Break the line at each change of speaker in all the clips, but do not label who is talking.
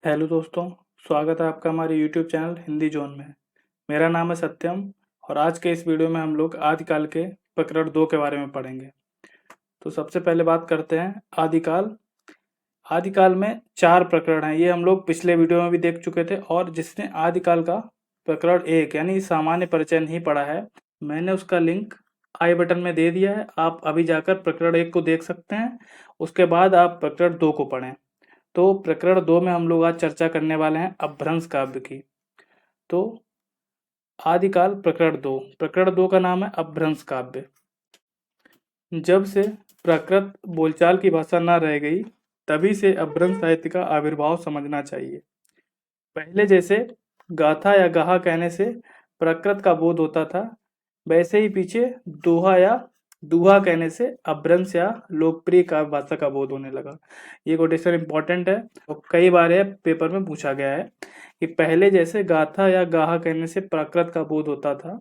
Hello दोस्तों, स्वागत है आपका हमारे यूट्यूब चैनल हिंदी जोन में। मेरा नाम है सत्यम और आज के इस वीडियो में हम लोग आदिकाल के प्रकरण 2 के बारे में पढ़ेंगे। तो सबसे पहले बात करते हैं आदिकाल। आदिकाल में 4 प्रकरण हैं। ये हम लोग पिछले वीडियो में भी देख चुके थे और जिसने आदिकाल का प्रकरण 1 यानी सामान्य परिचय नहीं पढ़ा है, मैंने उसका लिंक आई बटन में दे दिया है। आप अभी जाकर प्रकरण 1 को देख सकते हैं, उसके बाद आप प्रकरण 2 को पढ़ें। तो प्रकरण 2 में हम लोग आज चर्चा करने वाले हैं अपभ्रंश काव्य की। तो आदिकाल प्रकरण 2 का नाम है अपभ्रंश काव्य। जब से प्राकृत बोलचाल की भाषा न रह गई, तभी से अपभ्रंश साहित्य का आविर्भाव समझना चाहिए। पहले जैसे गाथा या गाहा कहने से प्राकृत का बोध होता था, वैसे ही पीछे दोहा या दुहा कहने से अपभ्रंश या लोकप्रिय काव्य भाषा का बोध होने लगा। ये कोटेशन इंपॉर्टेंट है और कई बार यह पेपर में पूछा गया है कि पहले जैसे गाथा या गाहा कहने से प्राकृत का बोध होता था,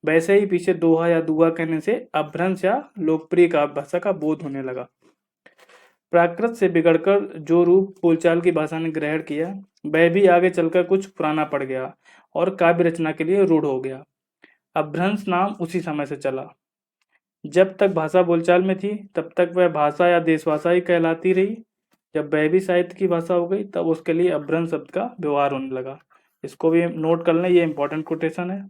वैसे ही पीछे दोहा या दुहा कहने से अपभ्रंश या लोकप्रिय काव्य भाषा का बोध होने लगा। प्राकृत से बिगड़कर जो रूप बोलचाल की भाषा ने ग्रहण किया, वह भी आगे चलकर कुछ पुराना पड़ गया और काव्य रचना के लिए रूढ़ हो गया। अपभ्रंश नाम उसी समय से चला। जब तक भाषा बोलचाल में थी, तब तक वह भाषा या देशभाषा ही कहलाती रही। जब वह भी साहित्य की भाषा हो गई, तब उसके लिए अपभ्रंश शब्द का व्यवहार होने लगा। इसको भी नोट कर लें, ये इंपॉर्टेंट कोटेशन है।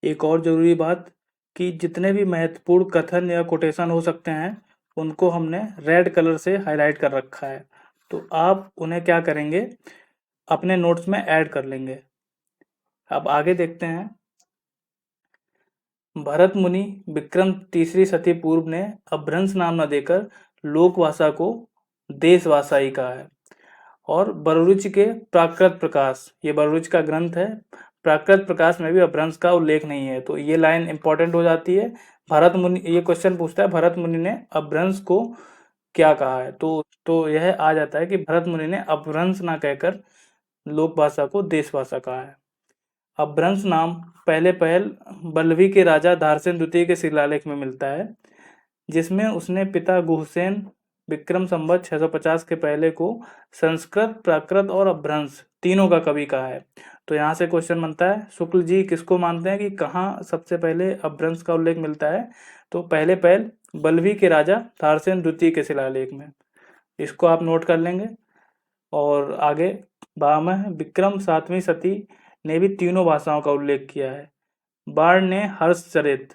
एक और जरूरी बात कि जितने भी महत्वपूर्ण कथन या कोटेशन हो सकते हैं, उनको हमने रेड कलर से हाईलाइट कर रखा है। तो आप उन्हें क्या करेंगे, अपने नोट्स में ऐड कर लेंगे। अब आगे देखते हैं। भरत मुनि विक्रम तीसरी शती पूर्व ने अपभ्रंश नाम न देकर लोक भाषा को देश भाषा ही कहा है। और बररुच के प्राकृत प्रकाश, ये बररुच का ग्रंथ है, प्राकृत प्रकाश में भी अपभ्रंश का उल्लेख नहीं है। तो ये लाइन इंपॉर्टेंट हो जाती है। भरत मुनि, ये क्वेश्चन पूछता है भरत मुनि ने अपभ्रंश को क्या कहा है, तो यह आ जाता है कि भरत मुनि ने अपभ्रंश ना कहकर लोक भाषा को देश भाषा कहा है। अपभ्रंश नाम पहले बल्लभी के राजा धारसेन द्वितीय के शिलालेख में मिलता है, जिसमें उसने पिता गुहसेन विक्रम संवत 650 के पहले को संस्कृत, प्राकृत और अपभ्रंश तीनों का कवि कहा है। तो यहाँ से क्वेश्चन बनता है, शुक्ल जी किसको मानते हैं कि कहाँ सबसे पहले अपभ्रंश का उल्लेख मिलता है? तो पहले बल्लभी के राजा धारसेन द्वितीय के शिलालेख में। इसको आप नोट कर लेंगे। और आगे भामह विक्रम सातवीं सती ने भी तीनों भाषाओं का उल्लेख किया है। बाण ने हर्षचरित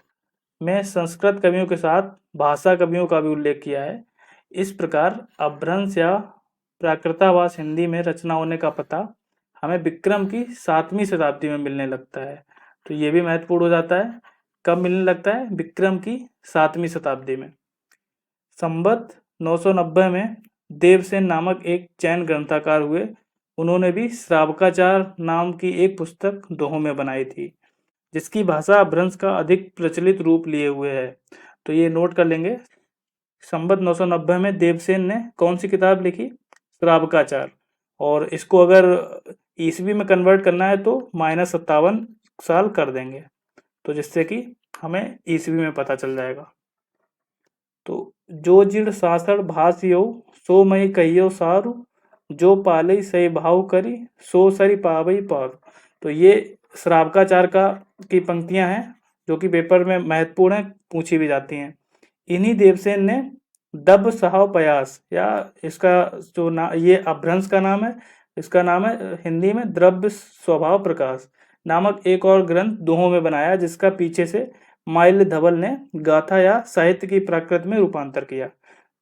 में संस्कृत कवियों के साथ भाषा कवियों का भी उल्लेख किया है। इस प्रकार अपभ्रंश या प्राकृताभास हिंदी में रचना होने का पता हमें विक्रम की 7वीं शताब्दी में मिलने लगता है। तो ये भी महत्वपूर्ण हो जाता है। कब मिलने लगता है? विक्रम की 7वीं शताब्दी में। संवत 990 में देवसेन नामक एक जैन ग्रंथकार हुए। उन्होंने भी श्रावकाचार नाम की एक पुस्तक दोहों में बनाई थी, जिसकी भाषा अपभ्रंश का अधिक प्रचलित रूप लिए हुए है। तो ये नोट कर लेंगे। संवत 990 में देवसेन ने कौन सी किताब लिखी? श्रावकाचार। और इसको अगर ईस्वी में कन्वर्ट करना है तो -57 साल कर देंगे, तो जिससे कि हमें ईस्वी में पता चल जाएगा। तो जो जिड़ सासड़ भासियो सो मई कहियो सारु, जो पालई सही भाव करी सो सरी पावई पार। तो ये श्रावकाचार की पंक्तियां हैं जो कि पेपर में महत्वपूर्ण है, पूछी भी जाती हैं। इन्हीं देवसेन ने दब सहाव प्रयास, या इसका जो ये अपभ्रंश का नाम है, इसका नाम है हिंदी में द्रव्य स्वभाव प्रकाश नामक एक और ग्रंथ दोहों में बनाया, जिसका पीछे से माल्य धवल ने गाथा या साहित्य की प्राकृत में रूपांतर किया।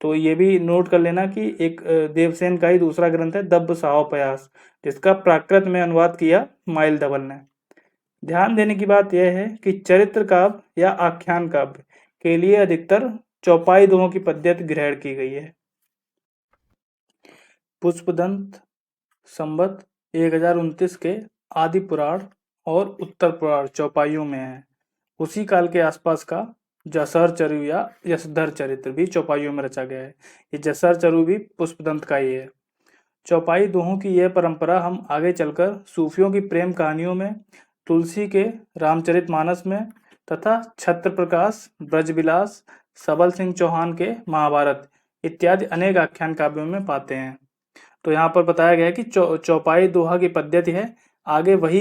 तो ये भी नोट कर लेना कि एक देवसेन का ही दूसरा ग्रंथ है दब्ब सहाव प्रयास, जिसका प्राकृत में अनुवाद किया माल्य धवल ने। ध्यान देने की बात यह है कि चरित्र काव्य या आख्यान काव्य के लिए अधिकतर चौपाई दोहों की पद्धति ग्रहण की गई है। पुष्पदंत संवत 1029 के आदि पुराण और उत्तर पुराण चौपाइयों में है। उसी काल के आसपास का जसर चरु या यशधर चरित्र भी चौपाइयों में रचा गया है। ये जसर चरु भी पुष्पदंत का ही है। चौपाई दोहों की यह परंपरा हम आगे चलकर सूफियों की प्रेम कहानियों में, तुलसी के रामचरितमानस में तथा छत्र प्रकाश, ब्रजविलास, सबल सिंह चौहान के महाभारत इत्यादि अनेक आख्यान काव्यों में पाते हैं। तो यहाँ पर बताया गया है कि चौपाई दोहा की पद्धति है, आगे वही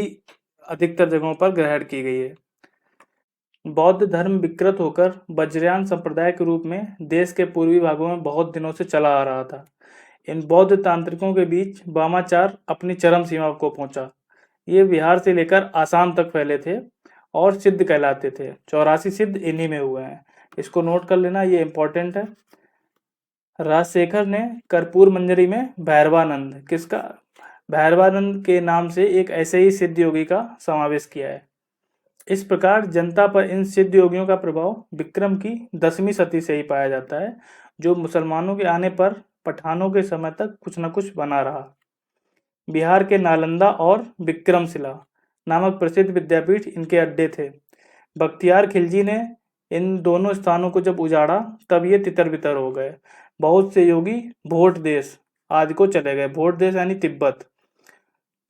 अधिकतर जगहों पर ग्रहण की गई है। बौद्ध धर्म विकृत होकर वज्रयान संप्रदाय के रूप में देश के पूर्वी भागों में बहुत दिनों से चला आ रहा था। इन बौद्ध तांत्रिकों के बीच वामाचार अपनी चरम सीमा को पहुंचा। ये बिहार से लेकर आसाम तक फैले थे और सिद्ध कहलाते थे। 84 सिद्ध इन्हीं में हुए हैं, इसको नोट कर लेना, ये इंपॉर्टेंट है। राजशेखर ने कर्पूर मंजरी में भैरवानंद भैरवानंद के नाम से एक ऐसे ही सिद्ध योगी का समावेश किया है। इस प्रकार जनता पर इन सिद्ध योगियों का प्रभाव विक्रम की 10वीं सदी से ही पाया जाता है, जो मुसलमानों के आने पर पठानों के समय तक कुछ न कुछ बना रहा। बिहार के नालंदा और विक्रमशिला नामक प्रसिद्ध विद्यापीठ इनके अड्डे थे। बख्तियार खिलजी ने इन दोनों स्थानों को जब उजाड़ा तब ये तितर बितर हो गए। बहुत से योगी भोट देश आदि को चले गए। भोट देश यानी तिब्बत।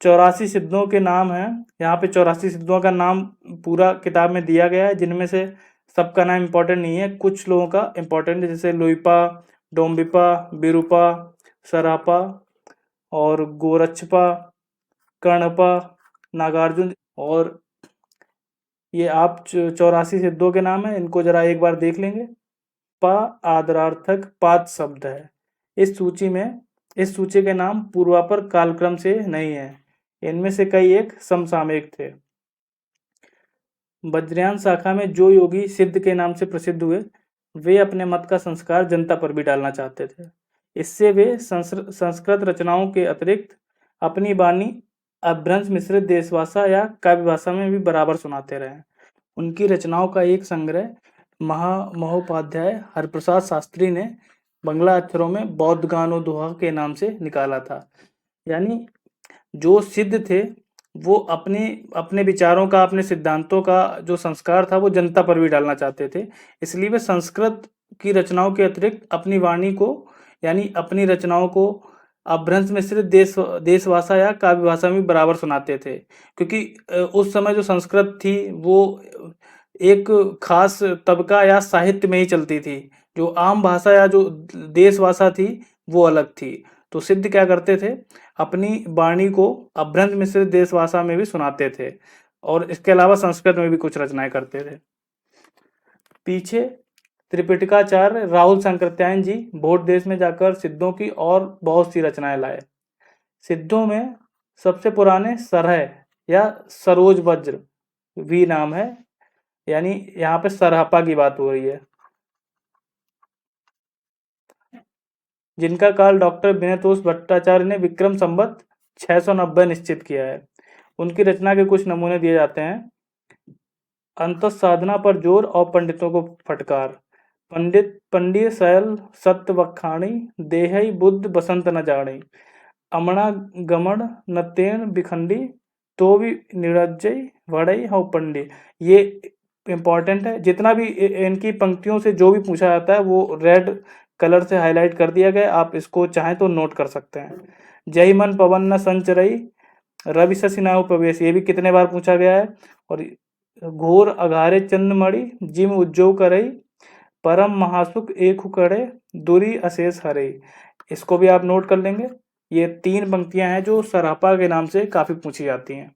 84 सिद्धों के नाम हैं यहाँ पे। 84 सिद्धों का नाम पूरा किताब में दिया गया है, जिनमें से सबका नाम इम्पोर्टेंट नहीं है, कुछ लोगों का इम्पोर्टेंट है, जैसे लोईपा, डोम्बिपा, बिरूपा, सरापा और गोरक्षपा, कर्णपा, नागार्जुन। और ये आप 84 सिद्धों के नाम है, इनको जरा एक बार देख लेंगे। पा आदरार्थक पाद शब्द है। इस सूची के नाम पूर्वापर कालक्रम से नहीं है, इनमें से कई एक समसामयिक थे। वज्रयान शाखा में जो योगी सिद्ध के नाम से प्रसिद्ध हुए, वे अपने मत का संस्कार जनता पर भी डालना चाहते थे। इससे वे संस्कृत रचनाओं के अतिरिक्त अपनी वाणी अपभ्रंश मिश्रित देशभाषा या काव्य भाषा में भी बराबर सुनाते रहे। उनकी रचनाओं का एक संग्रह महोपाध्याय हरप्रसाद शास्त्री ने बंगला अक्षरों में बौद्ध गानो दोहा के नाम से निकाला था। यानी जो सिद्ध थे वो अपने विचारों का, अपने सिद्धांतों का जो संस्कार था वो जनता पर भी डालना चाहते थे। इसलिए वे संस्कृत की रचनाओं के अतिरिक्त अपनी वाणी को, यानी अपनी रचनाओं को अपभ्रंश मिश्रित देशभाषा या काव्य भाषा में बराबर सुनाते थे, क्योंकि उस समय जो संस्कृत थी वो एक खास तबका या साहित्य में ही चलती थी। जो आम भाषा या जो देश भाषा थी वो अलग थी। तो सिद्ध क्या करते थे, अपनी वाणी को अपभ्रंश मिश्रित देश भाषा में भी सुनाते थे और इसके अलावा संस्कृत में भी कुछ रचनाएं करते थे। पीछे त्रिपिटकाचार्य राहुल शंकरत्यायन जी भोट देश में जाकर सिद्धों की और बहुत सी रचनाएं लाए। सिद्धों में सबसे पुराने सरह या सरोज वज्र भी नाम है, यानी यहाँ पे सरहपा की बात हो रही है, जिनका काल डॉक्टर विनयतोष भट्टाचार्य ने विक्रम संवत 690 निश्चित किया है। उनकी रचना के कुछ नमूने दिए जाते हैं। अंतःसाधना पर जोर और पंडितों को फटकार। पंडित शैल सत्य वखाणी, देहई बुद्ध बसंत न जाणी। अमणा गमन न तेण बिखंडी, तो भी निरज्जय वड़ई हौ पंडी। ये इंपॉर्टेंट है। जितना भी इनकी पंक्तियों से जो भी पूछा जाता है वो रेड कलर से हाईलाइट कर दिया गया, आप इसको चाहें तो नोट कर सकते हैं। जय मन पवन न संचरई, रवि शशि नाउ प्रवेश, ये भी कितने बार पूछा गया है। और घोर अघारे चंद्रमणि, जिम उज्जो करई, परम महासुख एक करे, दुरी अशेष हरे, इसको भी आप नोट कर लेंगे। ये 3 पंक्तियां हैं जो सरापा के नाम से काफी पूछी जाती हैं।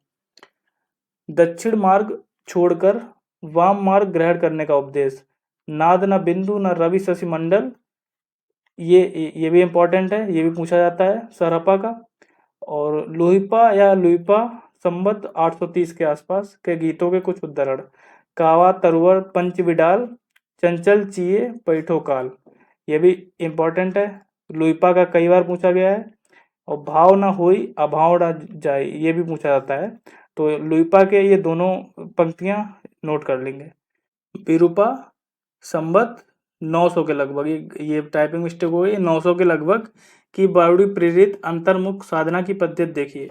दक्षिण मार्ग छोड़कर वाम मार्ग ग्रहण करने का उपदेश। नाद न बिंदु न रवि शशि मंडल, ये भी इंपॉर्टेंट है, ये भी पूछा जाता है सरापा का। और लुइपा संवत 830 के आसपास के गीतों के कुछ उद्धरण। कावा तरुवर पंच विडाल, चंचल चिए पैठो काल, ये भी इंपॉर्टेंट है, लुइपा का कई बार पूछा गया है। और भाव न होई अभाव न जाए, ये भी पूछा जाता है। तो लुइपा के ये दोनों पंक्तियां नोट कर लेंगे। विरूपा संवत 900 के लगभग, ये टाइपिंग मिस्टेक हो गई, 900 के लगभग की बावड़ी प्रेरित अंतर्मुख साधना की पद्धति देखिए।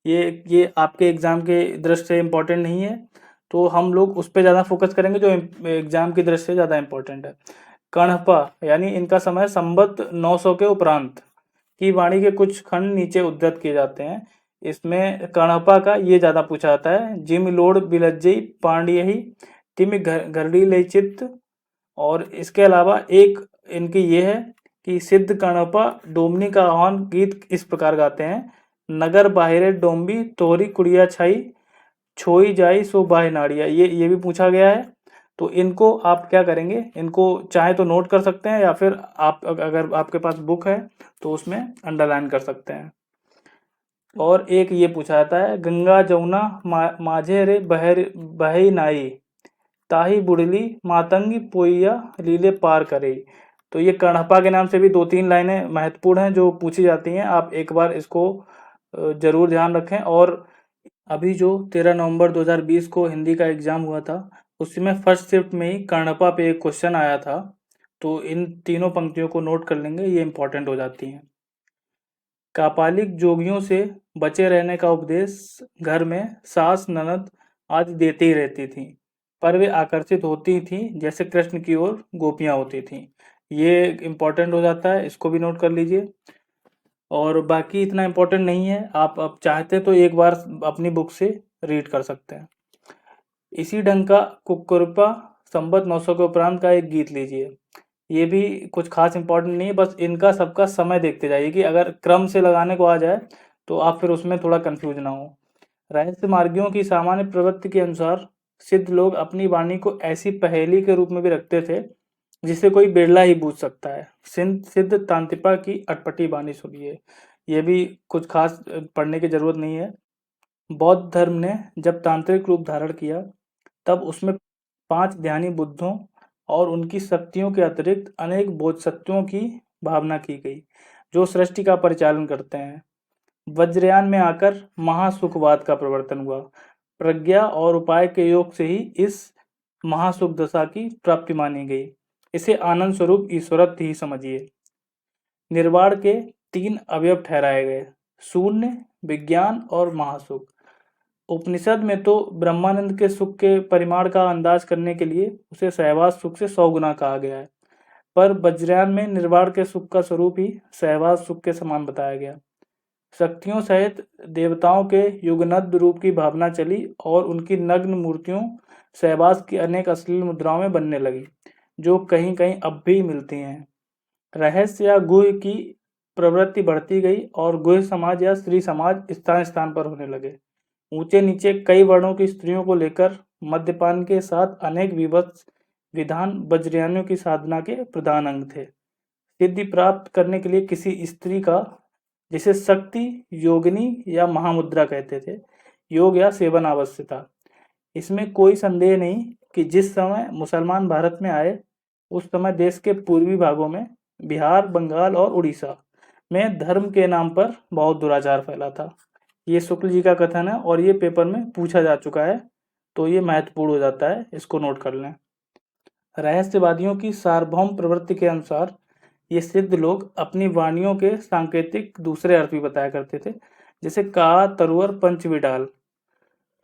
ये आपके एग्जाम के दृष्टि से इम्पोर्टेंट नहीं है, तो हम लोग उस पर ज़्यादा फोकस करेंगे जो एग्जाम की दृष्टि से ज़्यादा इम्पोर्टेंट है। कर्णपा यानी इनका समय संवत 900 के उपरांत की वाणी के कुछ खंड नीचे उद्धृत किए जाते हैं। इसमें कर्णपा का ये ज़्यादा पूछा जाता है। जिम लोड बिलज्जई पांडियही, तिम घरड़ी ले चित्त। और इसके अलावा एक इनकी ये है कि सिद्ध कणपा डोमनी का आह्वान गीत इस प्रकार गाते हैं, नगर बाहिरे डोम्बी तोहरी कुड़िया छाई छोई जाई सो बाहे नाड़िया। ये भी पूछा गया है। तो इनको आप क्या करेंगे, इनको चाहे तो नोट कर सकते हैं या फिर आप अगर आपके पास बुक है तो उसमें अंडरलाइन कर सकते हैं। और एक ये पूछा जाता है, गंगा जमुना माझे रे बहई नाई ताही बुड़ली मातंगी पोइया लीले पार करे। तो ये कणप्पा के नाम से भी 2-3 लाइनें महत्वपूर्ण हैं जो पूछी जाती हैं। आप एक बार इसको जरूर ध्यान रखें। और अभी जो 13 नवंबर 2020 को हिंदी का एग्जाम हुआ था, उसमें फर्स्ट शिफ्ट में ही कणप्पा पे एक क्वेश्चन आया था। तो इन तीनों पंक्तियों को नोट कर लेंगे, ये इंपॉर्टेंट हो जाती हैं। कापालिक जोगियों से बचे रहने का उपदेश घर में सास ननद आदि देती ही रहती थी, पर वे आकर्षित होती थीं जैसे कृष्ण की ओर गोपियां होती थीं। ये इंपॉर्टेंट हो जाता है, इसको भी नोट कर लीजिए। और बाकी इतना इम्पोर्टेंट नहीं है, आप चाहते तो एक बार अपनी बुक से रीड कर सकते हैं। इसी ढंग का कुक्कुरपा संवत 900 के उपरांत का एक गीत लीजिए। ये भी कुछ खास इंपॉर्टेंट नहीं है, बस इनका सबका समय देखते जाइए कि अगर क्रम से लगाने को आ जाए तो आप फिर उसमें थोड़ा कंफ्यूज ना हो। रहस्य मार्गियों की सामान्य प्रवृत्ति के अनुसार सिद्ध लोग अपनी वाणी को ऐसी पहेली के रूप में भी रखते थे जिसे कोई बिरला ही बूझ सकता है। सिद्ध तांतिपा की अटपटी वाणी सुनिए। ये भी कुछ खास पढ़ने की जरूरत नहीं है। बौद्ध धर्म ने जब तांत्रिक रूप धारण किया तब उसमें 5 ध्यानी बुद्धों और उनकी शक्तियों के अतिरिक्त अनेक बोधिसत्वों की भावना की गई जो सृष्टि का परिचालन करते हैं। वज्रयान में आकर महासुखवाद का प्रवर्तन हुआ। प्रज्ञा और उपाय के योग से ही इस महासुख दशा की प्राप्ति मानी गई। इसे आनंद स्वरूप ईश्वरत्व ही समझिए। निर्वाण के 3 अवयव ठहराए गए, शून्य, विज्ञान और महासुख। उपनिषद में तो ब्रह्मानंद के सुख के परिमाण का अंदाज करने के लिए उसे सहवास सुख से 100 गुना कहा गया है, पर वज्रयान में निर्वाण के सुख का स्वरूप ही सहवास सुख के समान बताया गया। शक्तियों सहित देवताओं के युगनद रूप की भावना चली और उनकी नग्न मूर्तियों सहवास की अनेक अश्लील मुद्राओं में बनने लगी, जो कहीं कहीं अब भी मिलती हैं। रहस्य या गुह्य की प्रवृत्ति बढ़ती गई और गुह्य समाज या स्त्री समाज स्थान स्थान पर होने लगे। ऊंचे नीचे कई वर्णों की स्त्रियों को लेकर मद्यपान के साथ अनेक विभत्स विधान वज्रयानियों की साधना के प्रधान अंग थे। सिद्धि प्राप्त करने के लिए किसी स्त्री का, जिसे शक्ति योगिनी या महामुद्रा कहते थे, योग या सेवन अवश्य था। इसमें कोई संदेह नहीं कि जिस समय मुसलमान भारत में आए उस समय देश के पूर्वी भागों में बिहार, बंगाल और उड़ीसा में धर्म के नाम पर बहुत दुराचार फैला था। ये शुक्ल जी का कथन है और ये पेपर में पूछा जा चुका है, तो ये महत्वपूर्ण हो जाता है, इसको नोट कर लें। रहस्यवादियों की सार्वभौम प्रवृत्ति के अनुसार ये सिद्ध लोग अपनी वाणियों के सांकेतिक दूसरे अर्थ भी बताया करते थे, जैसे का, तरुवर, पंचविडाल।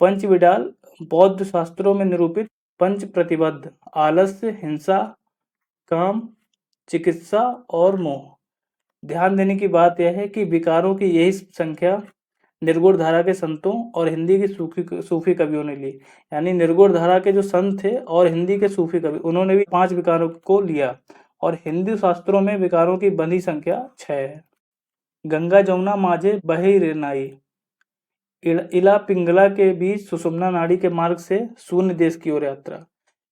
पंचविडाल बौद्ध शास्त्रों में निरूपित पंच प्रतिबद्ध आलस्य, हिंसा, काम, चिकित्सा और मोह। ध्यान देने की बात यह है कि विकारों की यही संख्या निर्गुण धारा के संतों और हिंदी के सूफी कवियों ने ली। यानी निर्गुण धारा के जो संत थे और हिंदी के सूफी कवि, उन्होंने भी 5 विकारों को लिया और हिंदी शास्त्रों में विकारों की बंधी संख्या 6 है। गंगा जमुना माझे बही रे नाई, इला पिंगला के बीच सुषुम्ना नाड़ी के मार्ग से शून्य देश की ओर यात्रा।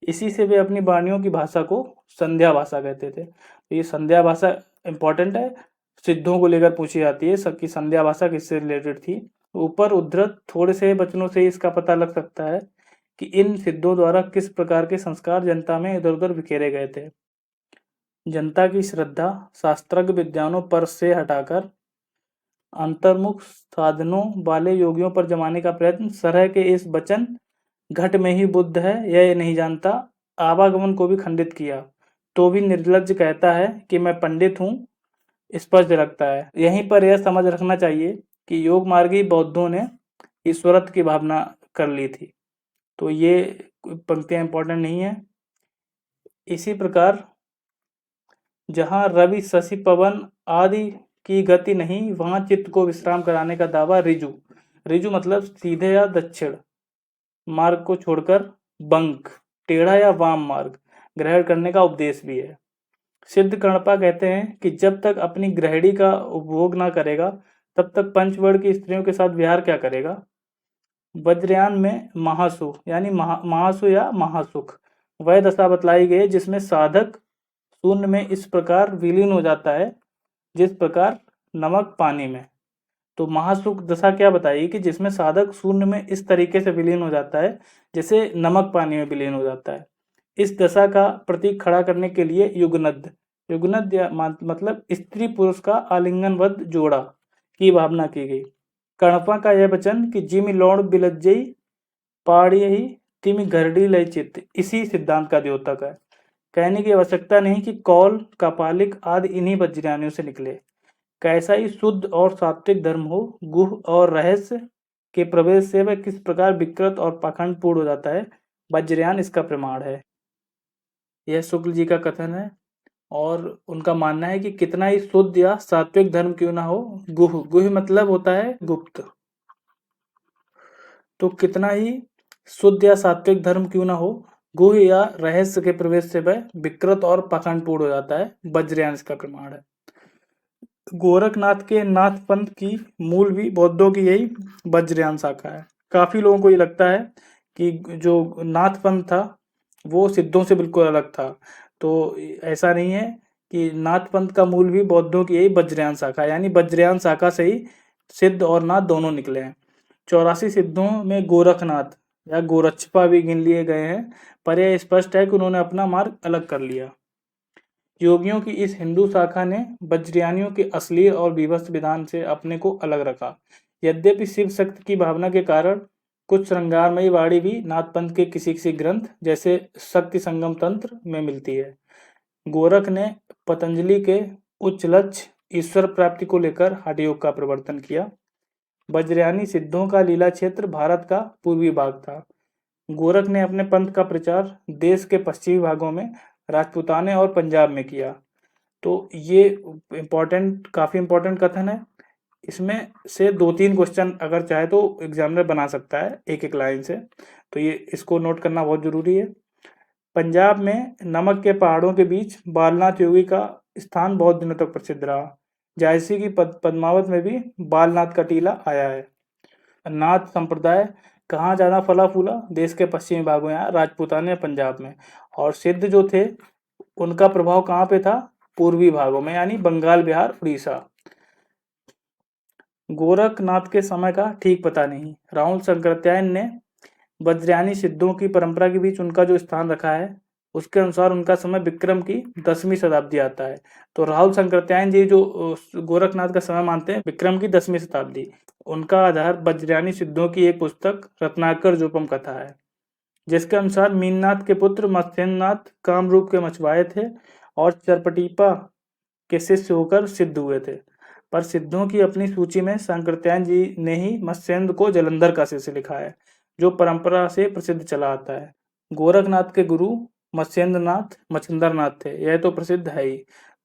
इसी से वे अपनी वाणियों की भाषा को संध्या भाषा कहते थे। तो ये संध्या भाषा इंपॉर्टेंट है, सिद्धों को लेकर पूछी जाती है सबकी संध्या भाषा किससे रिलेटेड थी। ऊपर उद्धृत थोड़े से वचनों से इसका पता लग सकता है कि इन सिद्धों द्वारा किस प्रकार के संस्कार जनता में इधर उधर बिखेरे गए थे। जनता की श्रद्धा शास्त्रज्ञ विद्वानों पर से हटाकर अंतर्मुख साधनों वाले योगियों पर जमाने का प्रयत्न सरह के इस वचन घट में ही बुद्ध है यह नहीं जानता आवागमन को भी खंडित किया, तो भी निर्लज्ज कहता है कि मैं पंडित हूँ, स्पष्ट रखता है। यहीं पर यह समझ रखना चाहिए कि योग मार्गी बौद्धों ने ईश्वरत्व की भावना कर ली थी। तो ये पंक्तियां इंपॉर्टेंट नहीं है। इसी प्रकार जहां रवि, शशि, पवन आदि की गति नहीं, वहां चित्त को विश्राम कराने का दावा ऋजु मतलब सीधे या दक्षिण मार्ग को छोड़कर बंक, टेढ़ा या वाम मार्ग ग्रहण करने का उपदेश भी है। सिद्ध कणपा कहते हैं कि जब तक अपनी गृहिणी का उपभोग ना करेगा तब तक पंचवर्ण की स्त्रियों के साथ विहार क्या करेगा। वज्रयान में महासु यानी महासु या महासुख वह दशा बतलाई गई जिसमें साधक शून्य में इस प्रकार विलीन हो जाता है जिस प्रकार नमक पानी में। तो महासुख दशा क्या बताई कि जिसमें साधक शून्य में इस तरीके से विलीन हो जाता है जैसे नमक पानी में विलीन हो जाता है। इस दशा का प्रतीक खड़ा करने के लिए युगनद युगनद या मतलब स्त्री पुरुष का आलिंगनबद्ध जोड़ा की भावना की गई। कणपा का यह वचन कि जिमि लौण बिलज्जई पाड़ी ही तिमि घरडी लय चित्त इसी सिद्धांत का द्योतक है। कहने की आवश्यकता नहीं कि कौल कापालिक आदि इन्हीं वज्रयानियों से निकले। कैसा ही शुद्ध और सात्विक धर्म हो, गुह और रहस्य के प्रवेश से वह किस प्रकार विकृत और पाखंड पूर्ण हो जाता है, वज्रयान इसका प्रमाण है। यह शुक्ल जी का कथन है और उनका मानना है कि कितना ही शुद्ध या सात्विक धर्म क्यों ना हो, गुह गुह मतलब होता है गुप्त, तो कितना ही शुद्ध या सात्विक धर्म क्यों ना हो, गुह या रहस्य के प्रवेश से वह विकृत और पाखंड पूर्ण हो जाता है, वज्रयान इसका प्रमाण है। गोरखनाथ के नाथ पंथ की मूल भी बौद्धों की यही वज्रयान शाखा है। काफी लोगों को ये लगता है कि जो नाथ पंथ था वो सिद्धों से बिल्कुल अलग था, तो ऐसा नहीं है कि नाथ पंथ का मूल भी बौद्धों की यही वज्रयान शाखा यानी वज्रयान शाखा से ही सिद्ध और नाथ दोनों निकले हैं। 84 सिद्धों में गोरखनाथ या गोरक्षपा भी गिन लिए गए हैं, पर यह स्पष्ट है कि उन्होंने अपना मार्ग अलग कर लिया। योगियों की इस हिंदू शाखा ने वज्रयानियों के अश्लील और विभत्स विधान से अपने को अलग रखा। यद्यपि शिव शक्ति की भावना के कारण कुछ श्रृंगारमयी वाणी भी नाथपंथ के किसी किसी ग्रंथ जैसे शक्ति संगम तंत्र में मिलती है। गोरख ने पतंजलि के उच्च लक्ष्य ईश्वर प्राप्ति को लेकर हठ योग का प्रवर्तन किया। वज्रयानी सिद्धों का लीला क्षेत्र भारत का पूर्वी भाग था। गोरख ने अपने पंथ का प्रचार देश के पश्चिमी भागों में राजपूताने और पंजाब में किया। तो ये काफ़ी इम्पोर्टेंट कथन है। इसमें से 2-3 क्वेश्चन अगर चाहे तो एग्जामिनर बना सकता है एक एक लाइन से, तो ये इसको नोट करना बहुत ज़रूरी है। पंजाब में नमक के पहाड़ों के बीच बालनाथ योगी का स्थान बहुत दिनों तक प्रसिद्ध रहा। झांसी की पद्मावत में भी बालनाथ का टीला आया है। नाथ संप्रदाय कहाँ ज़्यादा फला फूला, देश के पश्चिमी भागों या राजपूताने पंजाब में, और सिद्ध जो थे उनका प्रभाव कहाँ पे था, पूर्वी भागों में यानी बंगाल, बिहार, उड़ीसा। गोरखनाथ के समय का ठीक पता नहीं। राहुल शंकराचार्य ने वज्रयानी सिद्धों की परंपरा के बीच उनका जो स्थान रखा है उसके अनुसार उनका समय विक्रम की 10वीं शताब्दी आता है। तो राहुल शंकराचार्य जी जो गोरखनाथ का समय मानते हैं विक्रम की 10वीं शताब्दी, उनका आधार वज्रयानी सिद्धों की एक पुस्तक रत्नाकर जोपम कथा है, जिसके अनुसार मीननाथ के पुत्र मत्स्येंद्रनाथ कामरूप के मछुआरे थे और चरपटीपा के शिष्य होकर सिद्ध हुए थे। पर सिद्धों की अपनी सूची में शंकराचार्य जी ने ही मत्स्येंद्र को जलंधर का शिष्य लिखा है, जो परंपरा से प्रसिद्ध चला आता है। गोरखनाथ के गुरु मत्स्येंद्रनाथ मच्छिंद्रनाथ थे, यह तो प्रसिद्ध है ही।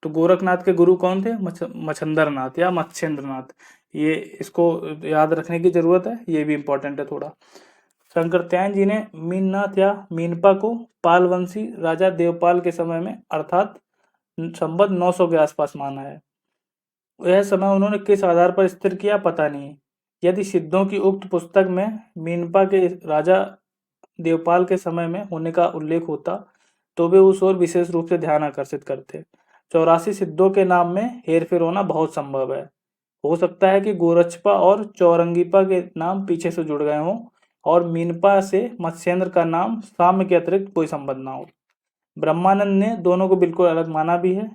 तो गोरखनाथ के गुरु कौन थे, मच्छिंद्रनाथ या मत्स्येंद्रनाथ, ये इसको याद रखने की जरूरत है, ये भी इंपॉर्टेंट है थोड़ा। शंकराचार्य जी ने मीननाथ या मीनपा को पालवंशी राजा देवपाल के समय में अर्थात संवत 900 के आसपास माना है। यह समय उन्होंने किस आधार पर स्थिर किया पता नहीं। यदि सिद्धों की उक्त पुस्तक में मीनपा के राजा देवपाल के समय में होने का उल्लेख होता तो वे उस ओर विशेष रूप से ध्यान आकर्षित करते। 84 सिद्धों के नाम में हेरफेर होना बहुत संभव है। हो सकता है कि गोरक्षपा और चौरंगीपा के नाम पीछे से जुड़ गए हों और मीनपा से मत्स्येंद्र का नाम साम्य के अतिरिक्त कोई संबंध ना हो। ब्रह्मानंद ने दोनों को बिल्कुल अलग माना भी है।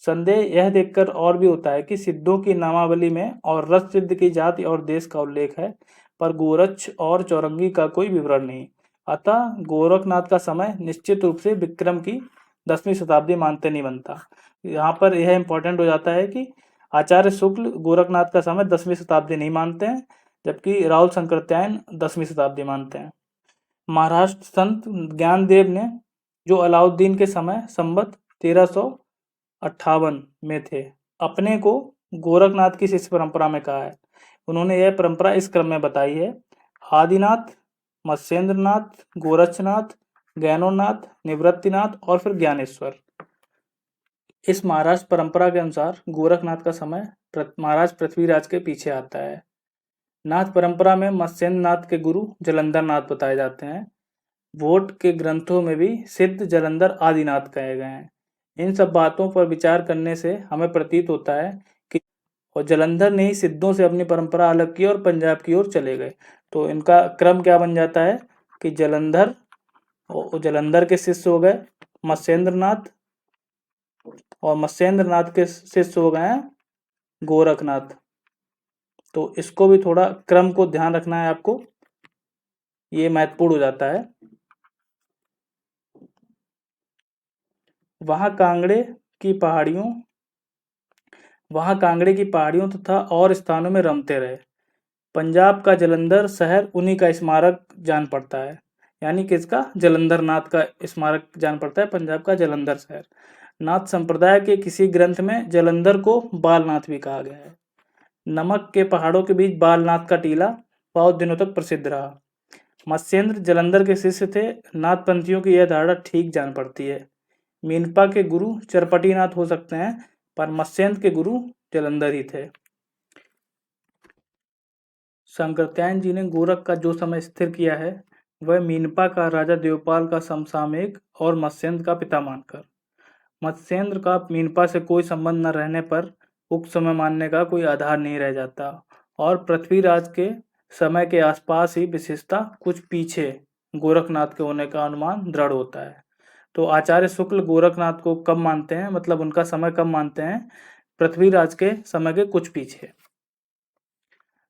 संदेह यह देखकर और भी होता है कि सिद्धों की नामावली में और रस सिद्ध की जाति और देश का उल्लेख है, पर गोरक्ष और चौरंगी का कोई विवरण नहीं। अतः गोरखनाथ का समय निश्चित रूप से विक्रम की 10वीं शताब्दी मानते नहीं बनता। यहाँ पर यह इंपॉर्टेंट हो जाता है कि आचार्य शुक्ल गोरखनाथ का समय 10वीं शताब्दी नहीं मानते हैं, जबकि राहुल शंकराचार्य 10वीं शताब्दी मानते हैं। महाराष्ट्र संत ज्ञानदेव ने जो अलाउद्दीन के समय संवत 1358 में थे, अपने को गोरखनाथ की शिष्य परंपरा में कहा है। उन्होंने यह परंपरा इस क्रम में बताई है: आदिनाथ, मत्स्येंद्रनाथ, गोरक्षनाथ, गैनोनाथ, निवृत्तिनाथ और फिर ज्ञानेश्वर। इस महाराष्ट्र परंपरा के अनुसार गोरखनाथ का समय महाराज पृथ्वीराज के पीछे आता है। नाथ परंपरा में मत्स्येंद्र नाथ के गुरु जलंधर नाथ बताए जाते हैं। वोट के ग्रंथों में भी सिद्ध जलंधर आदिनाथ कहे गए हैं। इन सब बातों पर विचार करने से हमें प्रतीत होता है कि और जलंधर ने ही सिद्धों से अपनी परंपरा अलग की और पंजाब की ओर चले गए। तो इनका क्रम क्या बन जाता है कि जलंधर के शिष्य हो गए मत्स्येंद्र नाथ, और मत्स्येंद्र नाथ के शिष्य हो गए हैं गोरखनाथ। तो इसको भी थोड़ा क्रम को ध्यान रखना है आपको, ये महत्वपूर्ण हो जाता है। वहां कांगड़े की पहाड़ियों तथा और स्थानों में रमते रहे। पंजाब का जलंधर शहर उन्हीं का स्मारक जान पड़ता है, यानी कि इसका जलंधर नाथ का स्मारक जान पड़ता है, पंजाब का जलंधर शहर। नाथ संप्रदाय के किसी ग्रंथ में जलंधर को बालनाथ भी कहा गया है। नमक के पहाड़ों के बीच बालनाथ का टीला बहुत दिनों तक प्रसिद्ध रहा। मत्स्येंद्र जलंधर के शिष्य थे। नाथपंथियों की यह धारणा ठीक जान पड़ती है। मीनपा के गुरु चरपटीनाथ हो सकते हैं, पर मत्स्येंद्र के गुरु जलंधर ही थे। शंकरत्यायन जी ने गोरख का जो समय स्थिर किया है वह मीनपा का राजा देवपाल का समसामयिक और मत्स्येंद्र का पिता मानकर। मत्स्येंद्र का मीनपा से कोई संबंध न रहने पर उक्त समय मानने का कोई आधार नहीं रह जाता, और पृथ्वीराज के समय के आसपास ही विशेषता कुछ पीछे गोरखनाथ के होने का अनुमान दृढ़ होता है। तो आचार्य शुक्ल गोरखनाथ को कब मानते हैं, मतलब उनका समय कब मानते हैं? पृथ्वीराज के समय के कुछ पीछे।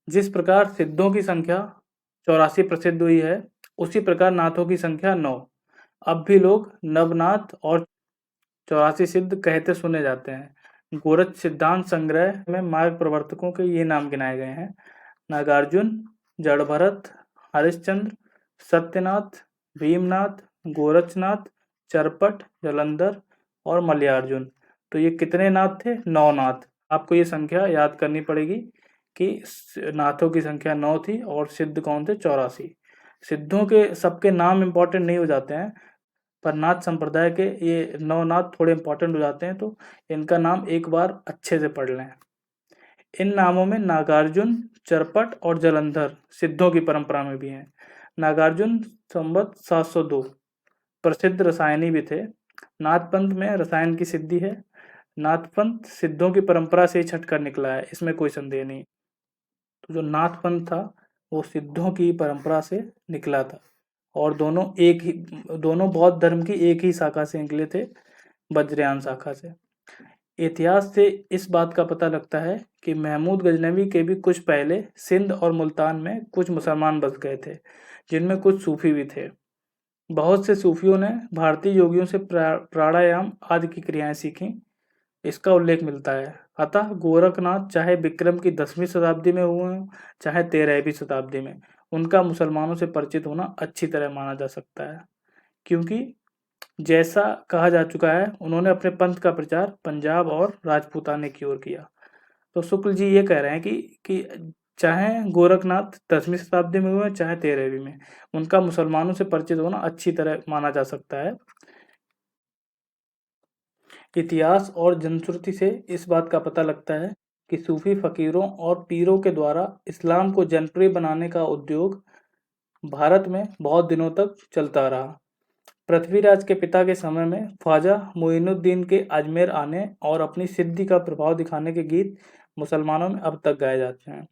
जिस प्रकार सिद्धों की संख्या 84 प्रसिद्ध हुई है, उसी प्रकार नाथों की संख्या 9। अब भी लोग नवनाथ और 84 सिद्ध कहते सुने जाते हैं। गोरख सिद्धांत संग्रह में मार्ग प्रवर्तकों के ये नाम गिनाए गए हैं: नागार्जुन, जड़भरत, हरिश्चंद्र, सत्यनाथ, भीमनाथ, गोरखनाथ, चरपट, जलंधर और मलयार्जुन। तो ये कितने नाथ थे? 9 नाथ। आपको ये संख्या याद करनी पड़ेगी कि नाथों की संख्या 9 थी और सिद्ध कौन थे? 84। सिद्धों के सबके नाम इंपॉर्टेंट नहीं हो जाते हैं, पर नाथ संप्रदाय के ये 9 नाथ थोड़े इंपॉर्टेंट हो जाते हैं, तो इनका नाम एक बार अच्छे से पढ़ लें। इन नामों में नागार्जुन, चरपट और जलंधर सिद्धों की परंपरा में भी हैं। नागार्जुन संवत 702 प्रसिद्ध रसायनी भी थे। नाथपंथ में रसायन की सिद्धि है। नाथपंथ सिद्धों की परंपरा से ही छटकर निकला है, इसमें कोई संदेह नहीं। तो जो नाथपंथ था वो सिद्धों की परंपरा से निकला था, और दोनों बौद्ध धर्म की एक ही शाखा से निकले थे, वज्रयान शाखा से। इतिहास से इस बात का पता लगता है कि महमूद गजनवी के भी कुछ पहले सिंध और मुल्तान में कुछ मुसलमान बस गए थे, जिनमें कुछ सूफी भी थे। बहुत से सूफियों ने भारतीय योगियों से प्राणायाम आदि की क्रियाएं सीखी, इसका उल्लेख मिलता है। अतः गोरखनाथ चाहे विक्रम की 10वीं शताब्दी में हुए हों, चाहे 13वीं शताब्दी में, उनका मुसलमानों से परिचित होना अच्छी तरह माना जा सकता है, क्योंकि जैसा कहा जा चुका है उन्होंने अपने पंथ का प्रचार पंजाब और राजपूताने की ओर किया। तो शुक्ल जी ये कह रहे हैं कि चाहे गोरखनाथ 10वीं शताब्दी में हुए चाहे 13वीं में, उनका मुसलमानों से परिचित होना अच्छी तरह माना जा सकता है। इतिहास और जनश्रुति से इस बात का पता लगता है कि सूफी फकीरों और पीरों के द्वारा इस्लाम को जनप्रिय बनाने का उद्योग भारत में बहुत दिनों तक चलता रहा। पृथ्वीराज के पिता के समय में ख्वाजा मोइनुद्दीन के अजमेर आने और अपनी सिद्धि का प्रभाव दिखाने के गीत मुसलमानों में अब तक गाए जाते हैं।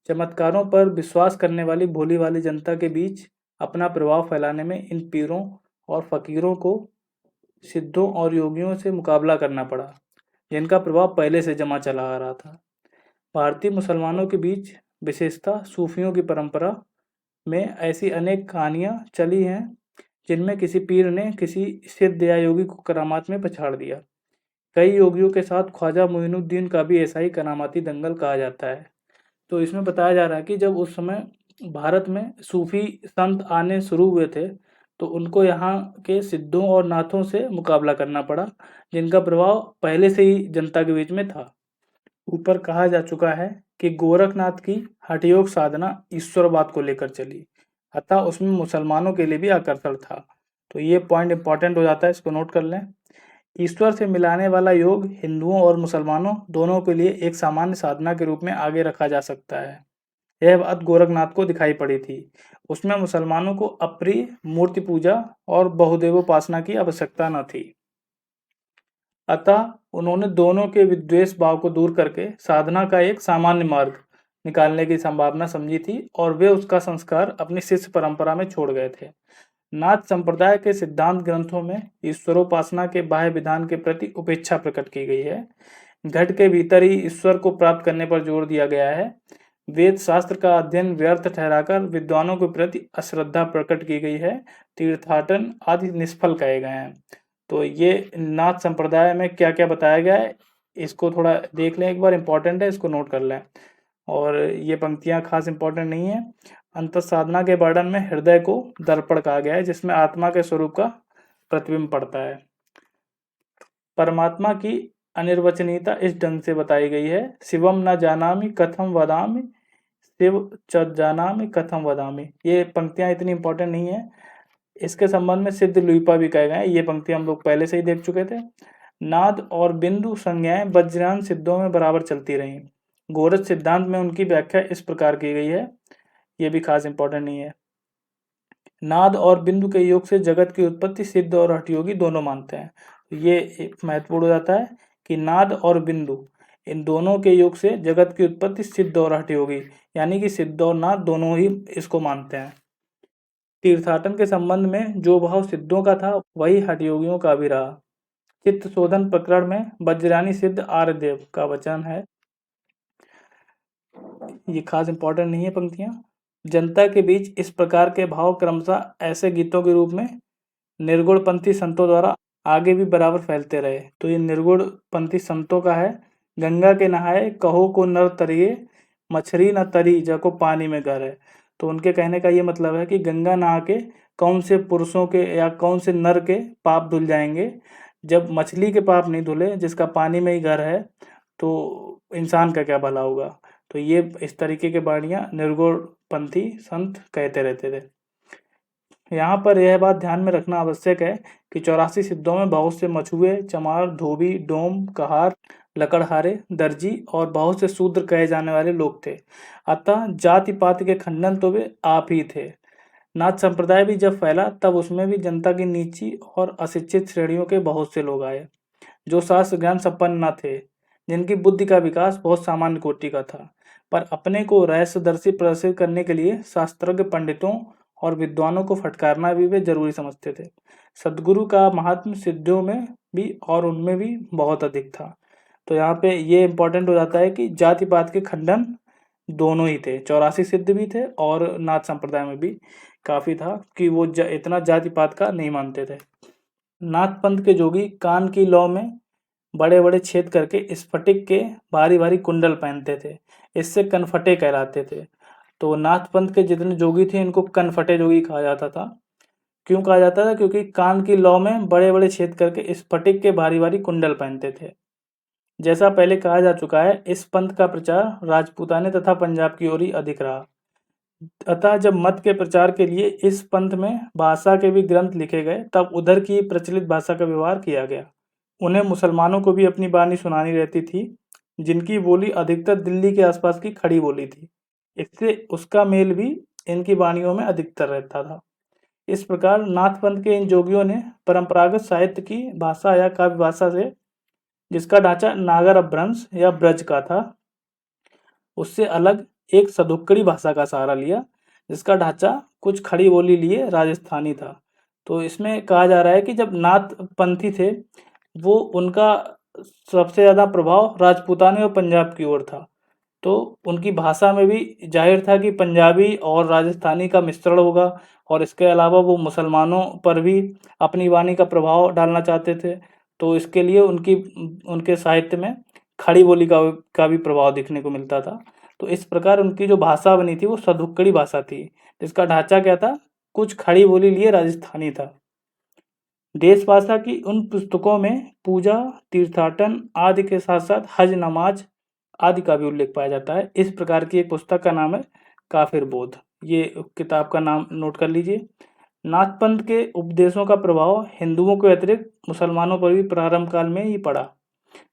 चमत्कारों पर विश्वास करने वाली भोली वाली जनता के बीच अपना प्रभाव फैलाने में इन पीरों और फकीरों को सिद्धों और योगियों से मुकाबला करना पड़ा, जिनका प्रभाव पहले से जमा चला आ रहा था। भारतीय मुसलमानों के बीच विशेषता सूफियों की परंपरा में ऐसी अनेक कहानियां चली हैं जिनमें किसी पीर ने किसी सिद्ध या योगी को करामात में पछाड़ दिया। कई योगियों के साथ ख्वाजा मोइनुद्दीन का भी ऐसा ही करामाती दंगल कहा जाता है। तो इसमें बताया जा रहा है कि जब उस समय भारत में सूफी संत आने शुरू हुए थे, तो उनको यहाँ के सिद्धों और नाथों से मुकाबला करना पड़ा, जिनका प्रभाव पहले से ही जनता के बीच में था। ऊपर कहा जा चुका है कि गोरखनाथ की हठयोग साधना ईश्वरवाद को लेकर चली, अतः उसमें मुसलमानों के लिए भी आकर्षण था। तो ये पॉइंट इंपॉर्टेंट हो जाता है, इसको नोट कर लें। ईश्वर से मिलाने वाला योग हिंदुओं और मुसलमानों दोनों के लिए एक सामान्य साधना के रूप में आगे रखा जा सकता है। यह बात गोरखनाथ को दिखाई पड़ी थी। उसमें मुसलमानों को अप्रिय मूर्ति पूजा और बहुदेवोपासना की आवश्यकता न थी। अतः उन्होंने दोनों के विद्वेष भाव को दूर करके साधना का एक सामान्य मार्ग निकालने की संभावना समझी थी और वे उसका संस्कार अपनी शिष्य परंपरा में छोड़ गए थे। नाथ संप्रदाय के सिद्धांत ग्रंथों में ईश्वरोपासना के बाह्य विधान के प्रति उपेक्षा प्रकट की गई है। घट के भीतर ही ईश्वर को प्राप्त करने पर जोर दिया गया है। वेद शास्त्र का अध्ययन व्यर्थ ठहराकर विद्वानों के प्रति अश्रद्धा प्रकट की गई है। तीर्थाटन आदि निष्फल कहे गए हैं। तो ये नाथ संप्रदाय में क्या क्या बताया गया है, इसको थोड़ा देख लें एक बार, इंपॉर्टेंट है, इसको नोट कर लें। और ये पंक्तियां खास इंपॉर्टेंट नहीं है। अंतर साधना के वर्णन में हृदय को दर्पण कहा गया है, जिसमें आत्मा के स्वरूप का प्रतिबिंब पड़ता है। परमात्मा की अनिर्वचनीयता इस ढंग से बताई गई है, शिवम न जानामि कथम वदामि, शिव च जानामि कथम वदामि। ये पंक्तियां इतनी इंपॉर्टेंट नहीं है। इसके संबंध में सिद्ध लुइपा भी कहे गए हैं। ये पंक्ति हम लोग पहले से ही देख चुके थे। नाद और बिंदु संज्ञाएं वज्रयान सिद्धों में बराबर चलती रहीं। गोरज सिद्धांत में उनकी व्याख्या इस प्रकार की गई है, ये भी खास इंपॉर्टेंट नहीं है। नाद और बिंदु के योग से जगत की उत्पत्ति सिद्ध और हठयोगी दोनों मानते हैं। ये एक महत्वपूर्ण हो जाता है कि नाद और बिंदु इन दोनों के योग से जगत की उत्पत्ति सिद्ध और हठयोगी, यानी कि सिद्ध और नाद दोनों ही इसको मानते हैं। तीर्थाटन के संबंध में जो भाव सिद्धों का था वही हठयोगियों का भी रहा। चित्त शोधन प्रकरण में वज्रानी सिद्ध आर्यदेव का वचन है। ये खास इंपॉर्टेंट नहीं है पंक्तियां। जनता के बीच इस प्रकार के भाव क्रमशः ऐसे गीतों के रूप में निर्गुणपंथी संतों द्वारा आगे भी बराबर फैलते रहे। तो ये निर्गुणपंथी संतों का है। गंगा के नहाए कहो को नर तरिए, मछली न तरी जाको पानी में गर है। तो उनके कहने का ये मतलब है कि गंगा नहा के कौन से पुरुषों के या कौन से नर के पाप धुल जाएंगे, जब मछली के पाप नहीं धुले, जिसका पानी में ही घर है, तो इंसान का क्या भला होगा। तो ये इस तरीके के वाणियां निर्गुणपंथी संत कहते रहते थे। यहाँ पर यह बात ध्यान में रखना आवश्यक है कि 84 सिद्धों में बहुत से मछुए, चमार, धोबी, डोम, कहार, लकड़हारे, दर्जी और बहुत से शूद्र कहे जाने वाले लोग थे। अतः जाति पाति के खंडन तो वे आप ही थे। नाथ संप्रदाय भी जब फैला तब उसमें भी जनता की नीची और अशिक्षित श्रेणियों के बहुत से लोग आए, जो शास्त्र ज्ञान संपन्न न थे, जिनकी बुद्धि का विकास बहुत सामान्य कोटि का था, पर अपने को रहस्यदर्शी प्रदर्शित करने के लिए शास्त्रज्ञ पंडितों और विद्वानों को फटकारना भी वे जरूरी समझते थे। सदगुरु का महात्म सिद्धियों में भी और उनमें भी बहुत अधिक था। तो यहाँ पे ये इंपॉर्टेंट हो जाता है कि जाति पात के खंडन दोनों ही थे। 84 सिद्ध भी थे और नाथ संप्रदाय में भी काफी था कि वो इतना जाति पात का नहीं मानते थे। नाथ पंथ के जोगी कान की लौ में बड़े बड़े छेद करके स्फटिक के भारी भारी कुंडल पहनते थे, इससे कनफटे कहलाते थे। तो नाथ पंथ के जितने जोगी थे इनको कनफटे जोगी कहा जाता था। क्यों कहा जाता था? क्योंकि कान की लौ में बड़े बड़े छेद करके स्फटिक के भारी भारी कुंडल पहनते थे। जैसा पहले कहा जा चुका है, इस पंथ का प्रचार राजपूताने तथा पंजाब की ओर ही अधिक रहा। अतः जब मत के प्रचार के लिए इस पंथ में भाषा के भी ग्रंथ लिखे गए, तब उधर की प्रचलित भाषा का व्यवहार किया गया। उन्हें मुसलमानों को भी अपनी बानी सुनानी रहती थी, जिनकी बोली अधिकतर दिल्ली के आसपास की खड़ी बोली थी। इससे उसका मेल भी इनकी वाणियों में अधिकतर रहता था। इस प्रकार नाथ पंथ के इन जोगियों ने परंपरागत साहित्य की भाषा या काव्य भाषा से, जिसका ढांचा नागर अपभ्रंश या ब्रज का था, उससे अलग एक सदुक्कड़ी भाषा का सहारा लिया, जिसका ढांचा कुछ खड़ी बोली लिए राजस्थानी था। तो इसमें कहा जा रहा है कि जब नाथ पंथी थे वो उनका सबसे ज़्यादा प्रभाव राजपूताने और पंजाब की ओर था। तो उनकी भाषा में भी जाहिर था कि पंजाबी और राजस्थानी का मिश्रण होगा, और इसके अलावा वो मुसलमानों पर भी अपनी वाणी का प्रभाव डालना चाहते थे। तो इसके लिए उनके साहित्य में खड़ी बोली का भी प्रभाव देखने को मिलता था। तो इस प्रकार उनकी जो भाषा बनी थी वो सदुक्कड़ी भाषा थी, जिसका ढांचा क्या था? कुछ खड़ी बोली लिए राजस्थानी था। देश भाषा की उन पुस्तकों में पूजा, तीर्थाटन आदि के साथ साथ हज, नमाज आदि का भी उल्लेख पाया जाता है। इस प्रकार की एक पुस्तक का नाम है काफिर बोध। ये किताब का नाम नोट कर लीजिए। नाथपंथ के उपदेशों का प्रभाव हिंदुओं के अतिरिक्त मुसलमानों पर भी प्रारंभ काल में ही पड़ा।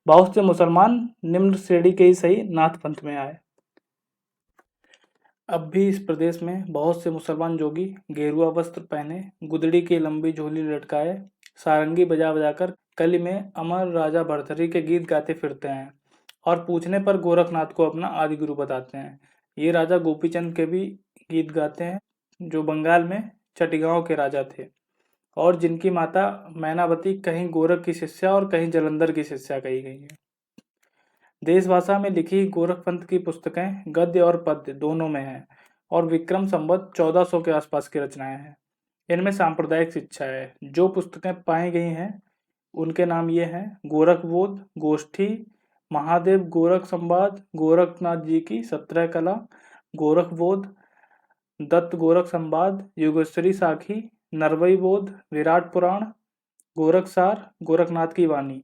बहुत से मुसलमान निम्न श्रेणी के ही सही नाथपंथ में आए। अब भी इस प्रदेश में बहुत से मुसलमान जोगी गेरुआ वस्त्र पहने, गुदड़ी की लंबी झोली लटकाए, सारंगी बजा बजाकर कली में अमर राजा भरथरी के गीत गाते फिरते हैं और पूछने पर गोरखनाथ को अपना आदि गुरु बताते हैं। ये राजा गोपीचंद के भी गीत गाते हैं, जो बंगाल में चटिगांव के राजा थे और जिनकी माता मैनावती कहीं गोरख की शिष्या और कहीं जलंधर की शिष्या कही गई है। देश भाषा में लिखी गोरखपंथ की पुस्तकें गद्य और पद्य दोनों में हैं और विक्रम संवत 1400 के आसपास की रचनाएं हैं। इनमें सांप्रदायिक शिक्षा है। जो पुस्तकें पाई गई हैं उनके नाम ये हैं: गोरखबोध, गोष्ठी, महादेव गोरख संवाद, गोरखनाथ जी की 17 कला, गोरखबोध, दत्त गोरख संवाद, योगेश्वरी साखी, नरवई बोध, विराट पुराण, गोरखसार, गोरखनाथ की वाणी।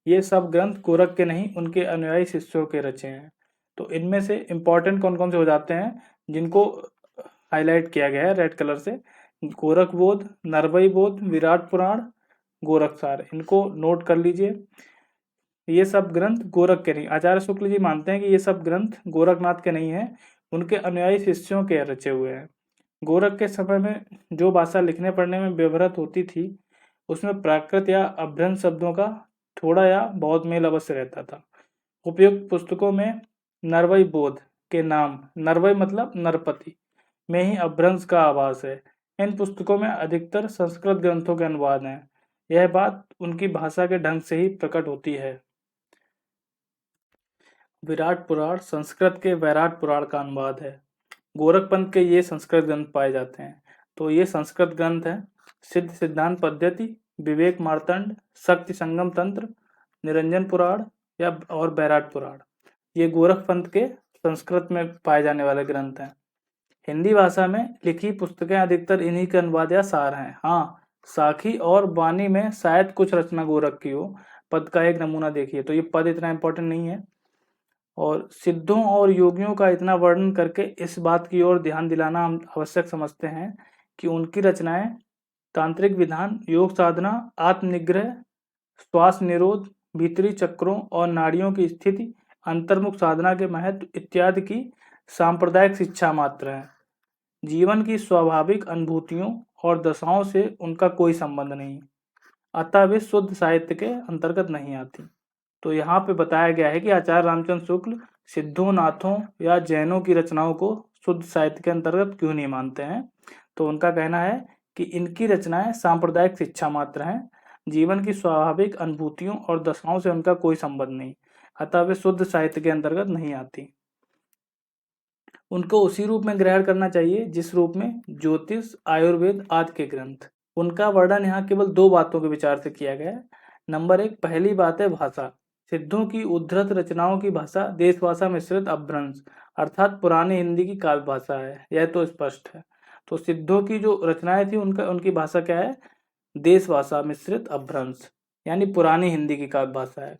ये सब ग्रंथ गोरख के नहीं, उनके अनुयायी शिष्यों के रचे हैं। तो इनमें से इम्पोर्टेंट कौन कौन से हो जाते हैं जिनको हाईलाइट किया गया है रेड कलर से: गोरखबोध, नरवई बोध, विराट पुराण, गोरखसार। इनको नोट कर लीजिए। ये सब ग्रंथ गोरख के नहीं, आचार्य शुक्ल जी मानते हैं कि ये सब ग्रंथ गोरखनाथ के नहीं हैं, उनके अनुयायी शिष्यों के रचे हुए हैं। गोरख के समय में जो भाषा लिखने पढ़ने में व्यवहृत होती थी उसमें प्राकृत या अभ्रंश शब्दों का थोड़ा या बहुत मेल अवश्य रहता था। उपयुक्त पुस्तकों में नरवई बोध के नाम, नरवई मतलब नरपति, में ही अभ्रंश का आभास है। इन पुस्तकों में अधिकतर संस्कृत ग्रंथों के अनुवाद हैं। यह बात उनकी भाषा के ढंग से ही प्रकट होती है। विराट पुराण संस्कृत के वैराट पुराण का अनुवाद है। गोरखपंथ के ये संस्कृत ग्रंथ पाए जाते हैं। तो ये संस्कृत ग्रंथ हैं: सिद्ध सिद्धांत पद्धति, विवेक मार्तंड, शक्ति संगम तंत्र, निरंजन पुराण या और वैराट पुराण। ये गोरखपंथ के संस्कृत में पाए जाने वाले ग्रंथ हैं। हिंदी भाषा में लिखी पुस्तकें अधिकतर इन्हीं के अनुवाद या सार हैं। हाँ, साखी और वाणी में शायद कुछ रचना गोरख की हो। पद का एक नमूना देखिए। तो ये पद इतना इंपॉर्टेंट नहीं है। और सिद्धों और योगियों का इतना वर्णन करके इस बात की ओर ध्यान दिलाना हम आवश्यक समझते हैं कि उनकी रचनाएं तांत्रिक विधान, योग साधना, आत्मनिग्रह, श्वास निरोध, भीतरी चक्रों और नाड़ियों की स्थिति, अंतर्मुख साधना के महत्व इत्यादि की सांप्रदायिक शिक्षा मात्र है। जीवन की स्वाभाविक अनुभूतियों और दशाओं से उनका कोई संबंध नहीं, अतः वे शुद्ध साहित्य के अंतर्गत नहीं आती। तो यहाँ पे बताया गया है कि आचार्य रामचंद्र शुक्ल सिद्धों, नाथों या जैनों की रचनाओं को शुद्ध साहित्य के अंतर्गत क्यों नहीं मानते हैं। तो उनका कहना है कि इनकी रचनाएं सांप्रदायिक शिक्षा मात्र हैं, जीवन की स्वाभाविक अनुभूतियों और दशाओं से उनका कोई संबंध नहीं, अतः वे शुद्ध साहित्य के अंतर्गत नहीं आती। उनको उसी रूप में ग्रहण करना चाहिए जिस रूप में ज्योतिष, आयुर्वेद आदि के ग्रंथ। उनका वर्णन यहाँ केवल दो बातों के विचार से किया गया है। नंबर एक, पहली बात है भाषा। सिद्धों की उद्धृत रचनाओं की भाषा देश भाषा मिश्रित अपभ्रंश अर्थात पुरानी हिंदी की काव्य भाषा है, यह तो स्पष्ट है। तो सिद्धों की जो रचनाएं थी उनकी भाषा क्या है? देश भाषा मिश्रित अपभ्रंश, यानी पुरानी हिंदी की काव्य भाषा है।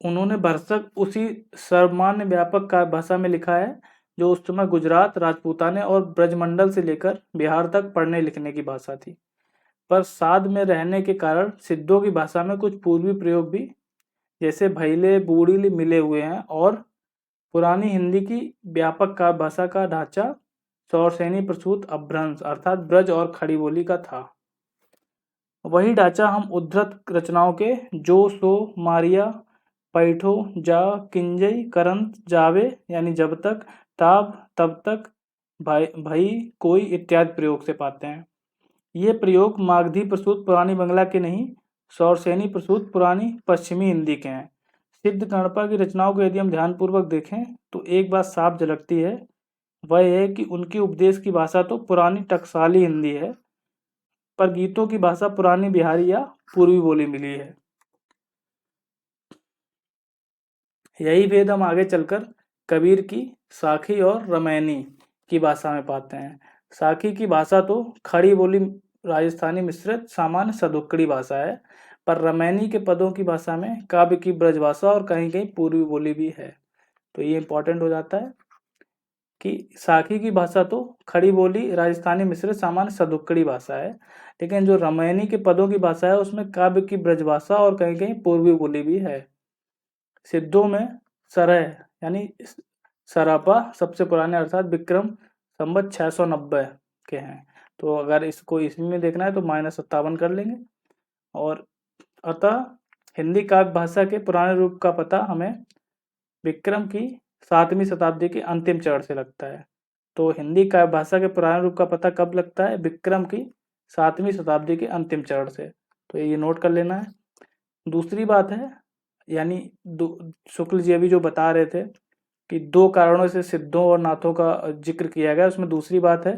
उन्होंने भरसक उसी सर्वमान्य व्यापक काव्य भाषा में लिखा है जो उस समय गुजरात, राजपूताने और ब्रजमंडल से लेकर बिहार तक पढ़ने लिखने की भाषा थी। पर साध में रहने के कारण सिद्धों की भाषा में कुछ पूर्वी प्रयोग भी, जैसे भैले, बूढ़ी मिले हुए हैं और पुरानी हिंदी की व्यापक काव्य भाषा का ढांचा सौरसेनी प्रसूत अपभ्रंश अर्थात ब्रज और खड़ी बोली का था। वही ढांचा हम उद्धृत रचनाओं के जो, सो, मारिया, पैठो, जा, किंजई, करंत, जावे यानी जब तक, ताब तब तक, भाई कोई इत्यादि प्रयोग से पाते हैं। ये प्रयोग मागधी प्रसूत पुरानी बंगला के नहीं, सौरसेनी प्रसूत पुरानी पश्चिमी हिंदी के हैं। सिद्ध गणपा की रचनाओं को यदि हम ध्यानपूर्वक देखें तो एक बात साफ झलकती है, वह है कि उनकी उपदेश की भाषा तो पुरानी टकसाली हिंदी है, पर गीतों की भाषा पुरानी बिहारी या पूर्वी बोली मिली है। यही भेद हम आगे चलकर कबीर की साखी और रमैनी की भाषा में पाते हैं। साखी की भाषा तो खड़ी बोली राजस्थानी मिश्रित सामान्य सदुक्कड़ी भाषा है, पर रमैनी के पदों की भाषा में काव्य की ब्रजभाषा और कहीं कहीं पूर्वी बोली भी है। तो ये इंपॉर्टेंट हो जाता है। कि साखी की भाषा तो खड़ी बोली राजस्थानी मिश्रित सामान्य सदुक्कड़ी भाषा है, लेकिन जो रामायणी के पदों की भाषा है उसमें काव्य की ब्रजभाषा और कहीं कहीं पूर्वी बोली भी है। सिद्धों में सरय यानी सरापा सबसे पुराने अर्थात विक्रम संवत 690 के हैं। तो अगर इसको ईस्वी में देखना है तो -57 कर लेंगे। और अतः हिंदी काव्य भाषा के पुराने रूप का पता हमें विक्रम की 7वीं शताब्दी के अंतिम चरण से लगता है। तो हिंदी काव्य भाषा के पुराने रूप का पता कब लगता है? विक्रम की 7वीं शताब्दी के अंतिम चरण से। तो ये नोट कर लेना है। दूसरी बात है, यानी शुक्ल जी अभी जो बता रहे थे कि 2 कारणों से सिद्धों और नाथों का जिक्र किया गया, उसमें दूसरी बात है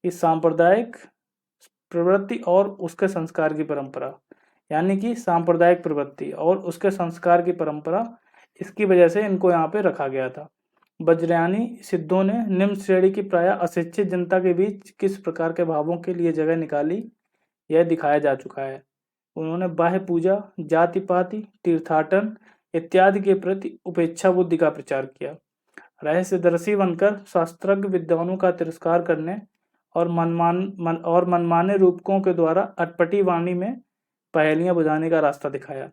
कि सांप्रदायिक प्रवृत्ति और उसके संस्कार की परंपरा, यानी कि सांप्रदायिक प्रवृत्ति और उसके संस्कार की परंपरा, इसकी वजह से इनको यहाँ पे रखा गया था। वज्रयानी सिद्धों ने निम्न श्रेणी की प्रायः अशिक्षित जनता के बीच किस प्रकार के भावों के लिए जगह निकाली, यह दिखाया जा चुका है। उन्होंने बाह्य पूजा, जाति पाति, तीर्थाटन इत्यादि के प्रति उपेक्षा बुद्धि का प्रचार किया। रहस्यदर्शी बनकर शास्त्रज्ञ विद्वानों का तिरस्कार करने और मनमाने रूपकों के द्वारा अटपटी वाणी में पहेलियां बुझाने का रास्ता दिखाया।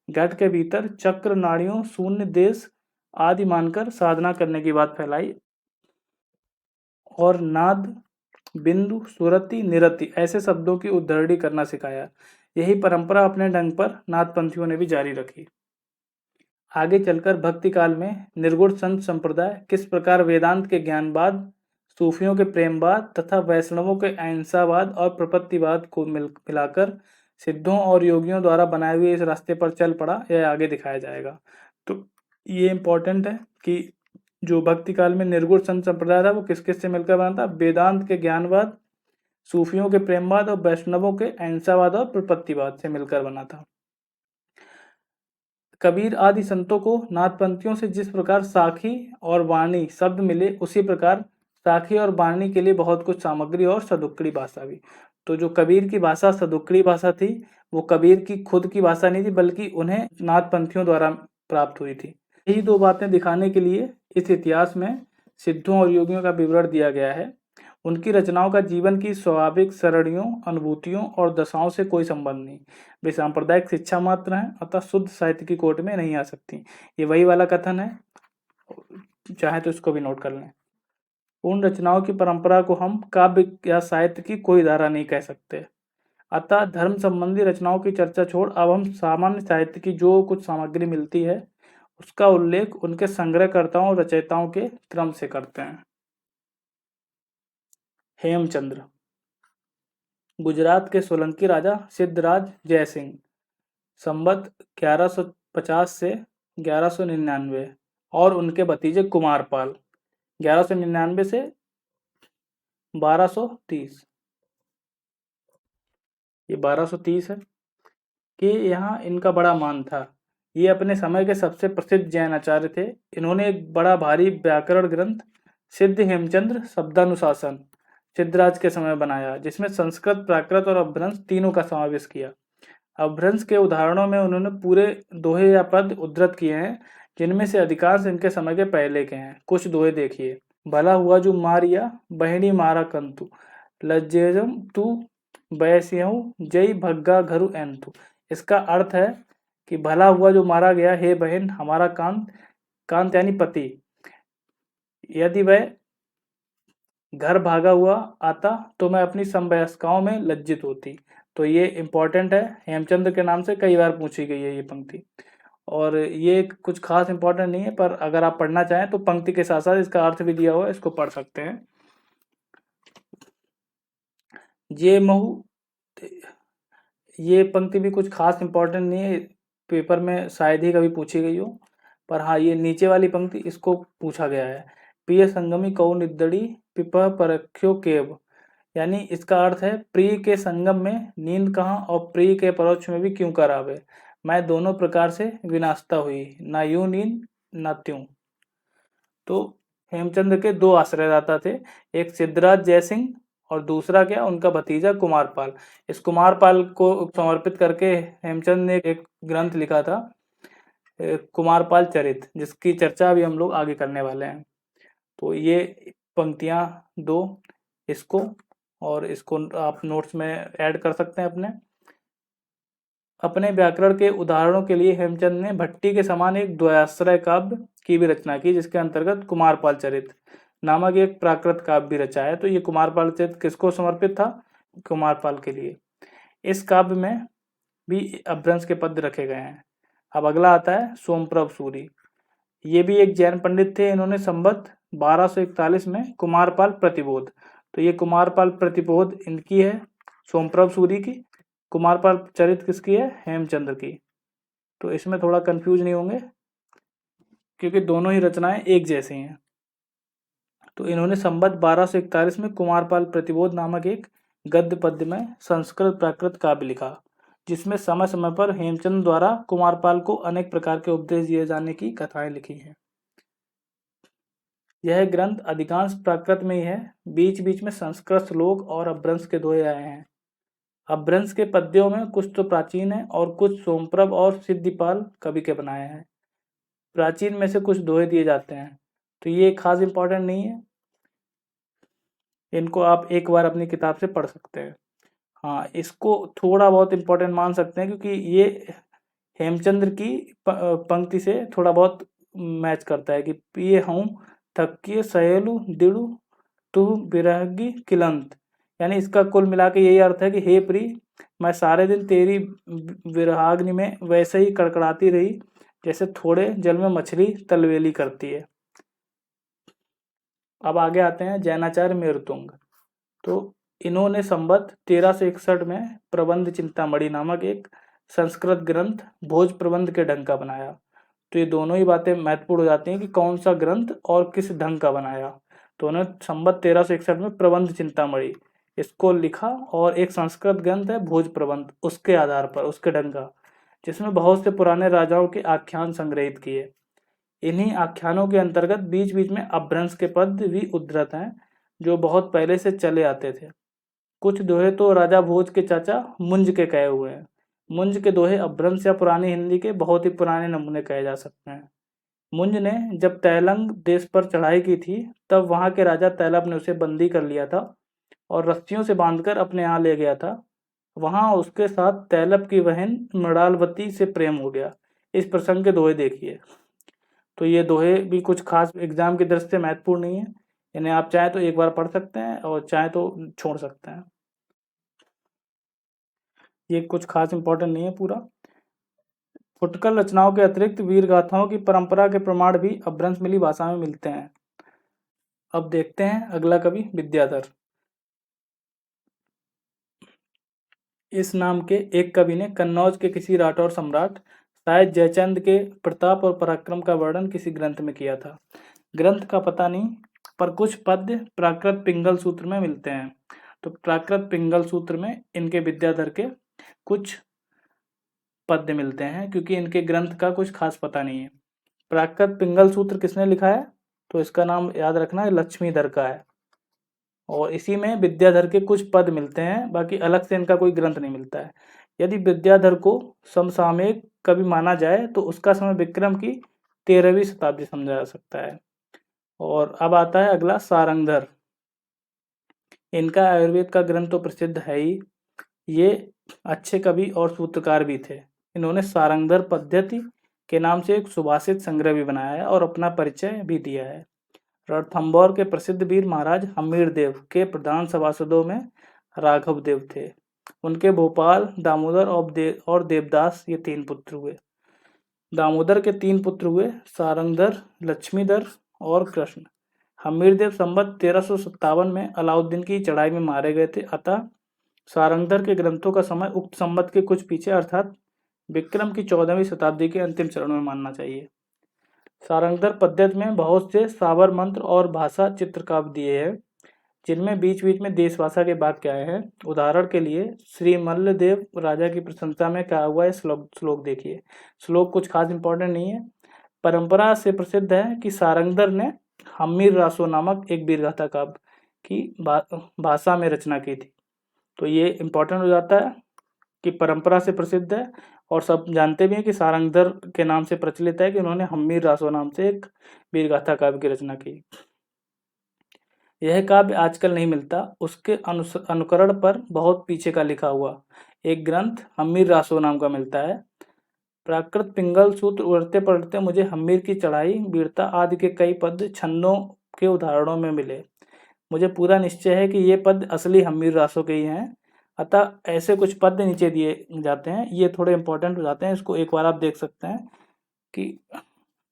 घट के भीतर चक्र, नाड़ियों, शून्य, देश आदि मानकर साधना करने की बात फैलाई और नाद, बिंदु, सुरति, निरति ऐसे शब्दों की उद्धरणी करना सिखाया। यही परंपरा अपने ढंग पर नाथपंथियों ने भी जारी रखी। आगे चलकर भक्ति काल में निर्गुण संत संप्रदाय किस प्रकार वेदांत के ज्ञानवाद, सूफियों के प्रेमवाद तथा वैष्णवों के अहिंसावाद और प्रपत्तिवाद को मिलाकर सिद्धों और योगियों द्वारा बनाए हुए इस रास्ते पर चल पड़ा, यह आगे दिखाया जाएगा। तो ये इम्पोर्टेंट है कि जो भक्ति काल में निर्गुण संत संप्रदाय था वो किस किस से मिलकर बना था? वेदांत के ज्ञानवाद, सूफियों के प्रेमवाद और वैष्णवों के अहिंसावाद और प्रपत्तिवाद से मिलकर बना था। कबीर आदि संतों को नाथपंथियों से जिस प्रकार साखी और वाणी शब्द मिले, उसी प्रकार साखी और वाणी के लिए बहुत कुछ सामग्री और सदुक्कड़ी भाषा भी। तो जो कबीर की भाषा सदुक्कड़ी भाषा थी, वो कबीर की खुद की भाषा नहीं थी, बल्कि उन्हें नाथपंथियों द्वारा प्राप्त हुई थी। यही 2 बातें दिखाने के लिए इस इतिहास में सिद्धों और योगियों का विवरण दिया गया है। उनकी रचनाओं का जीवन की स्वाभाविक सरणियों, अनुभूतियों और दशाओं से कोई संबंध नहीं। वे सांप्रदायिक शिक्षा मात्र हैं, अतः शुद्ध साहित्य की कोट में नहीं आ सकती। ये वही वाला कथन है, चाहे तो इसको भी नोट कर लें। उन रचनाओं की परंपरा को हम काव्य या साहित्य की कोई धारा नहीं कह सकते। अतः धर्म संबंधी रचनाओं की चर्चा छोड़ अब हम सामान्य साहित्य की जो कुछ सामग्री मिलती है उसका उल्लेख उनके संग्रहकर्ताओं और रचयिताओं के क्रम से करते हैं। हेमचंद्र। गुजरात के सोलंकी राजा सिद्धराज जयसिंह संवत 1150 से 1199 और उनके भतीजे कुमारपाल 1199 से 1230, ये 1230 है कि यहाँ इनका बड़ा मान था। ये अपने समय के सबसे प्रसिद्ध जैन आचार्य थे। इन्होंने एक बड़ा भारी व्याकरण ग्रंथ सिद्ध हेमचंद्र शब्दानुशासन सिद्धराज के समय बनाया, जिसमें संस्कृत, प्राकृत और अपभ्रंश तीनों का समावेश किया। अपभ्रंश के उदाहरणों में उन्होंने पूरे दोहे या पद उद्धृत किए हैं, जिनमें से अधिकांश इनके समय के पहले के हैं। कुछ दोहे देखिए। भला हुआ जो मारिया बहिणी मारा कंतु, लज्जेजम तू बैस्यहूँ जय भग्गा घरु एंतु। इसका अर्थ है कि भला हुआ जो मारा गया, हे बहन हमारा कांत, कांत यानी पति, यदि वह घर भागा हुआ आता तो मैं अपनी समवयस्काओं में लज्जित होती। तो ये इम्पोर्टेंट है, हेमचंद्र के नाम से कई बार पूछी गई है ये पंक्ति, और ये कुछ खास इम्पोर्टेंट नहीं है, पर अगर आप पढ़ना चाहें तो पंक्ति के साथ साथ इसका अर्थ भी दिया हुआ है, इसको पढ़ सकते हैं। ये पंक्ति भी कुछ खास इम्पोर्टेंट नहीं है, पेपर में शायद ही कभी पूछी गई हो, पर हाँ ये नीचे वाली पंक्ति इसको पूछा गया है। प्रिय संगमी कौ निद्दड़ी पिपह परख्यो केव, यानी इसका अर्थ है प्रिय के संगम में नींद कहाँ और प्रिय के परोक्ष में भी क्यों करावे। मैं दोनों प्रकार से विनाशता हुई, ना यूं नींद ना त्यों। तो हेमचंद्र के 2 आश्रयदाता थे, एक सिद्धराज जयसिंह और दूसरा क्या, उनका भतीजा कुमारपाल। इस कुमारपाल को समर्पित करके हेमचंद ने एक ग्रंथ लिखा था, कुमारपाल चरित, जिसकी चर्चा भी हम लोग आगे करने वाले हैं। तो ये पंक्तियां दो इसको, और इसको आप नोट्स में ऐड कर सकते हैं अपने व्याकरण के उदाहरणों के लिए हेमचंद ने भट्टी के समान एक द्वयाश्रय काव्य की भी रचना की, जिसके अंतर्गत कुमारपाल चरित नामक एक प्राकृत काव्य भी रचा है। तो ये कुमारपाल चरित किसको समर्पित था? कुमारपाल के लिए। इस काव्य में भी अपभ्रंश के पद रखे गए हैं। अब अगला आता है सोमप्रभ सूरी। ये भी एक जैन पंडित थे। इन्होंने संवत 1241 में कुमारपाल प्रतिबोध, तो ये कुमारपाल प्रतिबोध इनकी है, सोमप्रभ सूरी की। कुमारपाल चरित किसकी है? हेमचंद्र की। तो इसमें थोड़ा कंफ्यूज नहीं होंगे क्योंकि दोनों ही रचनाएं एक जैसी हैं। तो इन्होंने संवत 1241 में कुमारपाल प्रतिबोध नामक एक गद्य पद्य में संस्कृत प्राकृत काव्य लिखा, जिसमें समय समय पर हेमचंद द्वारा कुमारपाल को अनेक प्रकार के उपदेश दिए जाने की कथाएं लिखी हैं। यह ग्रंथ अधिकांश प्राकृत में ही है, बीच बीच में संस्कृत श्लोक और अपभ्रंश के दोहे आए हैं। अपभ्रंश के पद्यों में कुछ तो प्राचीन है और कुछ सोमप्रभ और सिद्धिपाल कवि के बनाए हैं। प्राचीन में से कुछ दोहे दिए जाते हैं, तो ये खास इंपॉर्टेंट नहीं है, इनको आप एक बार अपनी किताब से पढ़ सकते हैं। हाँ, इसको थोड़ा बहुत इम्पोर्टेंट मान सकते हैं क्योंकि ये हेमचंद्र की पंक्ति से थोड़ा बहुत मैच करता है कि पिए हूँ थकिए सहेलू दिड़ू तू बिरहगी किलंत, यानी इसका कुल मिला के यही अर्थ है कि हे प्री, मैं सारे दिन तेरी विरहाग्नि में वैसे ही कड़कड़ाती रही जैसे थोड़े जल में मछली तलवेली करती है। अब आगे आते हैं जैनाचार्य मेरुतुंग। तो इन्होंने संवत 1361 में प्रबंध चिंतामणि नामक एक संस्कृत ग्रंथ भोज प्रबंध के ढंग का बनाया। तो ये दोनों ही बातें महत्वपूर्ण हो जाती हैं कि कौन सा ग्रंथ और किस ढंग का बनाया। तो उन्होंने संवत 1361 में प्रबंध चिंतामणि इसको लिखा, और एक संस्कृत ग्रंथ है भोज प्रबंध, उसके आधार पर उसके ढंग का, जिसमें बहुत से पुराने राजाओं के आख्यान संग्रहित किए। इन्हीं आख्यानों के अंतर्गत बीच बीच में अपभ्रंश के पद भी उद्धृत हैं जो बहुत पहले से चले आते थे। कुछ दोहे तो राजा भोज के चाचा मुंज के कहे हुए हैं। मुंज के दोहे अपभ्रंश या पुरानी हिंदी के बहुत ही पुराने नमूने कहे जा सकते हैं। मुंज ने जब तैलंग देश पर चढ़ाई की थी तब वहां के राजा तैलब ने उसे बंदी कर लिया था और रस्सियों से बांधकर अपने यहाँ ले गया था। वहां उसके साथ तैलब की बहन मृणालवती से प्रेम हो गया। इस प्रसंग के दोहे देखिए। तो ये दोहे भी कुछ खास एग्जाम की दृष्टि से महत्वपूर्ण नहीं है, इन्हें आप चाहे तो एक बार पढ़ सकते हैं और चाहे तो छोड़ सकते हैं। ये कुछ खास इंपॉर्टेंट नहीं है पूरा। फुटकर रचनाओं के अतिरिक्त वीर गाथाओं की परंपरा के प्रमाण भी अपभ्रंश मिली भाषा में मिलते हैं। अब देखते हैं अगला कवि विद्याधर। इस नाम के एक कवि ने कन्नौज के किसी राठौर सम्राट शायद जयचंद के प्रताप और पराक्रम का वर्णन किसी ग्रंथ में किया था। ग्रंथ का पता नहीं, पर कुछ पद्य प्राकृत पिंगल सूत्र में मिलते हैं। तो प्राकृत पिंगल सूत्र में इनके विद्याधर के कुछ पद्य मिलते हैं, क्योंकि इनके ग्रंथ का कुछ खास पता नहीं है। प्राकृत पिंगल सूत्र किसने लिखा है? तो इसका नाम याद रखना है, लक्ष्मीधर का है, और इसी में विद्याधर के कुछ पद मिलते हैं, बाकी अलग से इनका कोई ग्रंथ नहीं मिलता है। यदि विद्याधर को समसामयिक कवि माना जाए तो उसका समय विक्रम की 13वीं शताब्दी समझा जा सकता है। और अब आता है अगला सारंगधर। इनका आयुर्वेद का ग्रंथ तो प्रसिद्ध है ही, ये अच्छे कवि और सूत्रकार भी थे। इन्होंने सारंगधर पद्धति के नाम से एक सुभाषित संग्रह भी बनाया है और अपना परिचय भी दिया है। रणथंभौर के प्रसिद्ध वीर महाराज हमीर देव के प्रधान सभासदों में राघव देव थे। उनके भोपाल, दामोदर और देवदास ये 3 पुत्र हुए। दामोदर के 3 पुत्र हुए, सारंगधर, लक्ष्मीधर और कृष्ण। हमीरदेव संवत 1357 में अलाउद्दीन की चढ़ाई में मारे गए थे, अतः सारंगधर के ग्रंथों का समय उक्त संवत के कुछ पीछे अर्थात विक्रम की 14वीं शताब्दी के अंतिम चरण में मानना चाहिए। सारंगधर पद्धति में बहुत से सावर मंत्र और भाषा चित्रकाव्य दिए हैं, जिनमें बीच बीच में देशभाषा के वाक्य आए हैं। उदाहरण के लिए श्री मल्लदेव राजा की प्रशंसा में कहा हुआ है श्लोक देखिए। श्लोक कुछ खास इंपॉर्टेंट नहीं है। परंपरा से प्रसिद्ध है कि सारंगधर ने हम्मीर रासो नामक एक वीरगाथा काव्य की भाषा में रचना की थी। तो ये इंपॉर्टेंट हो जाता है कि परंपरा से प्रसिद्ध है, और सब जानते भी हैं कि सारंगधर के नाम से प्रचलित है कि उन्होंने हम्मीर रासो नाम से एक वीरगाथा काव्य की रचना की। यह काव्य आजकल नहीं मिलता, उसके अनुकरण पर बहुत पीछे का लिखा हुआ एक ग्रंथ हम्मीर रासो नाम का मिलता है। प्राकृत पिंगल सूत्र उड़ते पड़ते मुझे हम्मीर की चढ़ाई वीरता आदि के कई पद छंदों के उदाहरणों में मिले। मुझे पूरा निश्चय है कि ये पद असली हम्मीर रासो के ही हैं। अतः ऐसे कुछ पद नीचे दिए जाते हैं, ये थोड़े इंपॉर्टेंट हो जाते हैं, इसको एक बार आप देख सकते हैं कि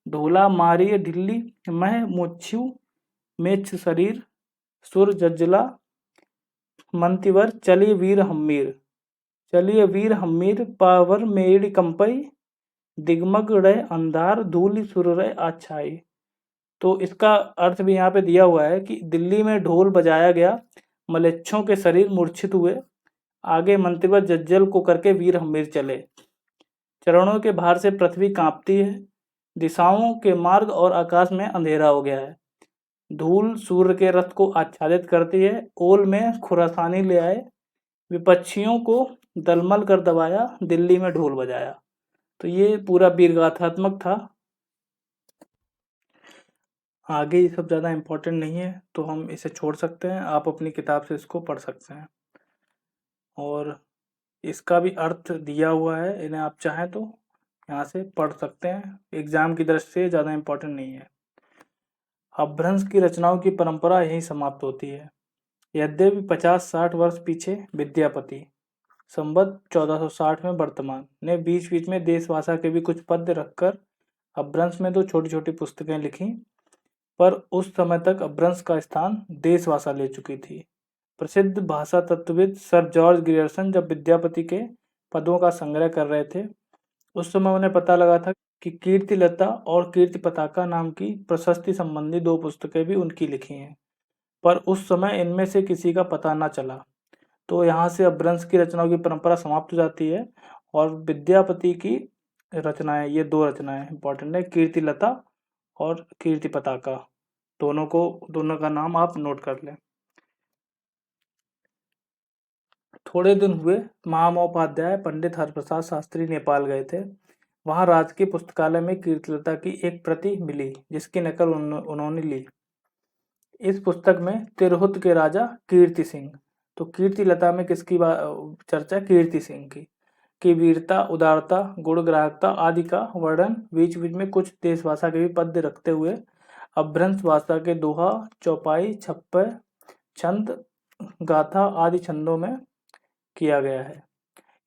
ढोला मारिय ढिल्ली मह मुच्छू मेच्छ शरीर सुर जज्जला मंतिवर चलिए वीर हम्मीर पावर मेड़ी कंपई दिगमग रहे अंधार धूलि सुर रहे आछाई। तो इसका अर्थ भी यहाँ पे दिया हुआ है कि दिल्ली में ढोल बजाया गया, मलेच्छों के शरीर मूर्छित हुए, आगे मंतिवर जज्जल को करके वीर हम्मीर चले। चरणों के भार से पृथ्वी कांपती है, दिशाओं के मार्ग और आकाश में अंधेरा हो गया है। धूल सूर्य के रथ को आच्छादित करती है, ओल में खुरासानी ले आए, विपक्षियों को दलमल कर दबाया, दिल्ली में ढोल बजाया। तो ये पूरा वीरगाथात्मक था। आगे ये सब ज़्यादा इम्पोर्टेंट नहीं है, तो हम इसे छोड़ सकते हैं, आप अपनी किताब से इसको पढ़ सकते हैं। और इसका भी अर्थ दिया हुआ है, इन्हें आप चाहें तो यहाँ से पढ़ सकते हैं, एग्जाम की दृष्टि से ज़्यादा इम्पोर्टेंट नहीं है। अपभ्रंश की रचनाओं की परंपरा यहीं समाप्त होती है। यद्यपि 50-60 वर्ष पीछे विद्यापति संवत 1460 में वर्तमान ने बीच बीच में देशभाषा के भी कुछ पद्य रखकर अपभ्रंश में 2 छोटी छोटी पुस्तकें लिखी, पर उस समय तक अपभ्रंश का स्थान देशभाषा ले चुकी थी। प्रसिद्ध भाषा तत्वविद सर जॉर्ज ग्रियर्सन जब विद्यापति के पदों का संग्रह कर रहे थे, उस समय उन्हें पता लगा था कि कीर्तिलता और कीर्ति पताका नाम की प्रशस्ति संबंधी 2 पुस्तकें भी उनकी लिखी हैं, पर उस समय इनमें से किसी का पता न चला। तो यहाँ से अपभ्रंश की रचनाओं की परंपरा समाप्त हो जाती है और विद्यापति की रचनाएं, ये 2 रचनाएं इंपॉर्टेंट है, कीर्तिलता और कीर्ति पताका। दोनों का नाम आप नोट कर लें। थोड़े दिन हुए महामहोपाध्याय पंडित हरप्रसाद शास्त्री नेपाल गए थे। वहां राजकीय पुस्तकालय में कीर्तिलता की एक प्रति मिली, जिसकी नकल उन्होंने ली। इस पुस्तक में तिरहुत के राजा कीर्ति सिंह, तो कीर्तिलता में किसकी चर्चा? कीर्ति सिंह की वीरता, उदारता, गुण ग्राहकता आदि का वर्णन बीच बीच में कुछ देशभाषा के भी पद्य रखते हुए अपभ्रंश भाषा के दोहा, चौपाई, छप्पर, छंद, गाथा आदि छंदों में किया गया है।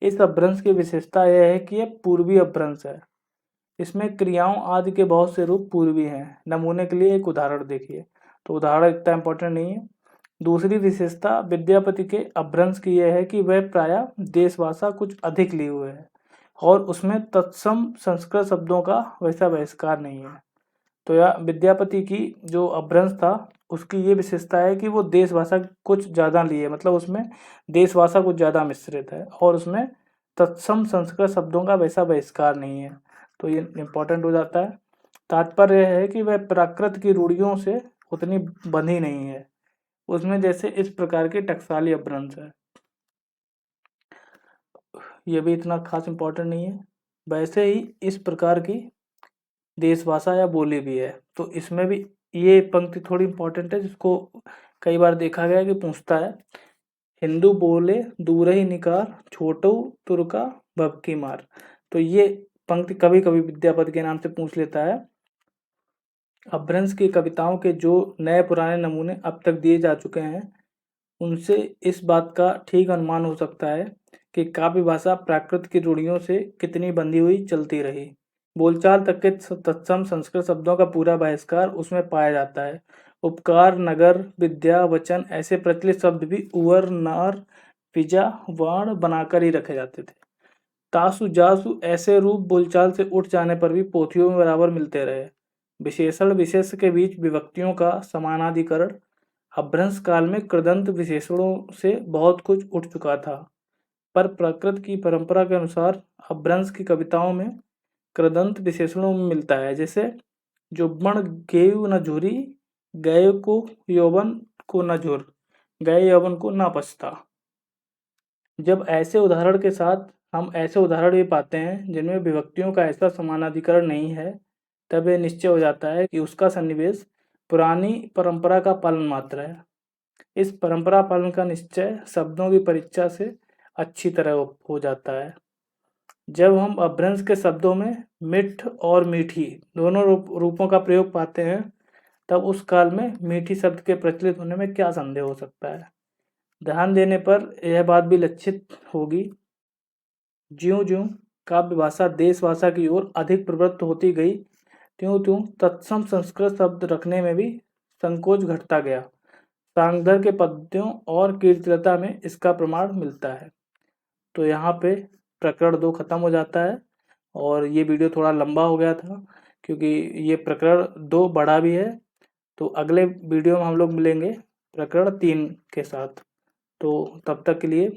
इस अपभ्रंश की विशेषता यह है कि यह पूर्वी अपभ्रंश है। इसमें क्रियाओं आदि के बहुत से रूप पूर्वी हैं। नमूने के लिए एक उदाहरण देखिए, तो उदाहरण इतना इम्पोर्टेंट नहीं है। दूसरी विशेषता विद्यापति के अपभ्रंश की यह है कि वह प्रायः देशभाषा कुछ अधिक लिए हुए है और उसमें तत्सम संस्कृत शब्दों का वैसा बहिष्कार नहीं है। तो यह विद्यापति की जो अपभ्रंश था उसकी ये विशेषता है कि वो देशभाषा कुछ ज़्यादा लिए, मतलब उसमें देशभाषा कुछ ज़्यादा मिश्रित है और उसमें तत्सम संस्कृत शब्दों का वैसा बहिष्कार नहीं है। तो ये इम्पोर्टेंट हो जाता है। तात्पर्य है कि वह प्राकृत की रूढ़ियों से उतनी बंधी नहीं है, उसमें जैसे इस प्रकार के टकसाली अपभ्रंश है। ये भी इतना खास इम्पोर्टेंट नहीं है। वैसे ही इस प्रकार की देशभाषा या बोली भी है, तो इसमें भी ये पंक्ति थोड़ी इम्पोर्टेंट है, जिसको कई बार देखा गया कि पूछता है, हिंदू बोले दूर ही निकार छोटो तुर्का भबकी मार। तो ये पंक्ति कभी कभी विद्यापति के नाम से पूछ लेता है। अपभ्रंश की कविताओं के जो नए पुराने नमूने अब तक दिए जा चुके हैं, उनसे इस बात का ठीक अनुमान हो सकता है कि काव्य भाषा प्राकृत की रूढ़ियों से कितनी बंधी हुई चलती रही। बोलचाल तक के तत्सम संस्कृत शब्दों का पूरा बहिष्कार उसमें पाया जाता है। उपकार, नगर, विद्या, वचन ऐसे प्रचलित शब्द भी उवर, नार, पिजा, वाण बनाकर ही रखे जाते थे। तासु, जासु ऐसे रूप बोलचाल से उठ जाने पर भी पोथियों में बराबर मिलते रहे। विशेषण विशेष के बीच विभक्तियों का समानाधिकरण अपभ्रंश काल में कृदंत विशेषणों से बहुत कुछ उठ चुका था, पर प्राकृत की परंपरा के अनुसार अपभ्रंश की कविताओं में कृदंत विशेषणों में मिलता है, जैसे जुब्बण गेयु न झुरी, गए को यौवन को न झुर, गए यौवन को न पछता। जब ऐसे उदाहरण के साथ हम ऐसे उदाहरण भी पाते हैं जिनमें विभक्तियों का ऐसा समानाधिकरण नहीं है, तब यह निश्चय हो जाता है कि उसका सन्निवेश पुरानी परंपरा का पालन मात्र है। इस परंपरा पालन का निश्चय शब्दों की परीक्षा से अच्छी तरह हो जाता है। जब हम अपभ्रंश के शब्दों में मिठ और मीठी दोनों रूपों का प्रयोग पाते हैं, तब उस काल में मीठी शब्द के प्रचलित होने में क्या संदेह हो सकता है। ध्यान देने पर यह बात भी लक्षित होगी, ज्यों-ज्यों काव्य भाषा देश भाषा की ओर अधिक प्रवृत्त होती गई, त्यों-त्यों तत्सम संस्कृत शब्द रखने में भी संकोच घटता गया। सांगधर के पद्यों और कीर्तिलता में इसका प्रमाण मिलता है। तो यहाँ पे प्रकरण 2 खत्म हो जाता है और ये वीडियो थोड़ा लंबा हो गया था क्योंकि ये प्रकरण 2 बड़ा भी है। तो अगले वीडियो में हम लोग मिलेंगे प्रकरण 3 के साथ। तो तब तक के लिए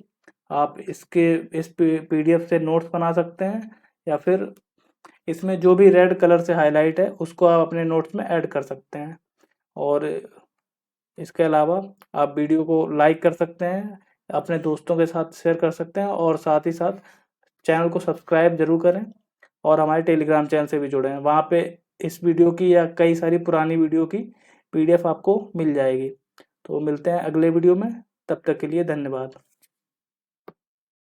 आप इस पीडीएफ से नोट्स बना सकते हैं या फिर इसमें जो भी रेड कलर से हाईलाइट है उसको आप अपने नोट्स में ऐड कर सकते हैं। और इसके अलावा आप वीडियो को लाइक कर सकते हैं, अपने दोस्तों के साथ शेयर कर सकते हैं और साथ ही साथ चैनल को सब्सक्राइब ज़रूर करें और हमारे टेलीग्राम चैनल से भी जुड़ें। वहाँ पे इस वीडियो की या कई सारी पुरानी वीडियो की पीडीएफ आपको मिल जाएगी। तो मिलते हैं अगले वीडियो में, तब तक के लिए धन्यवाद।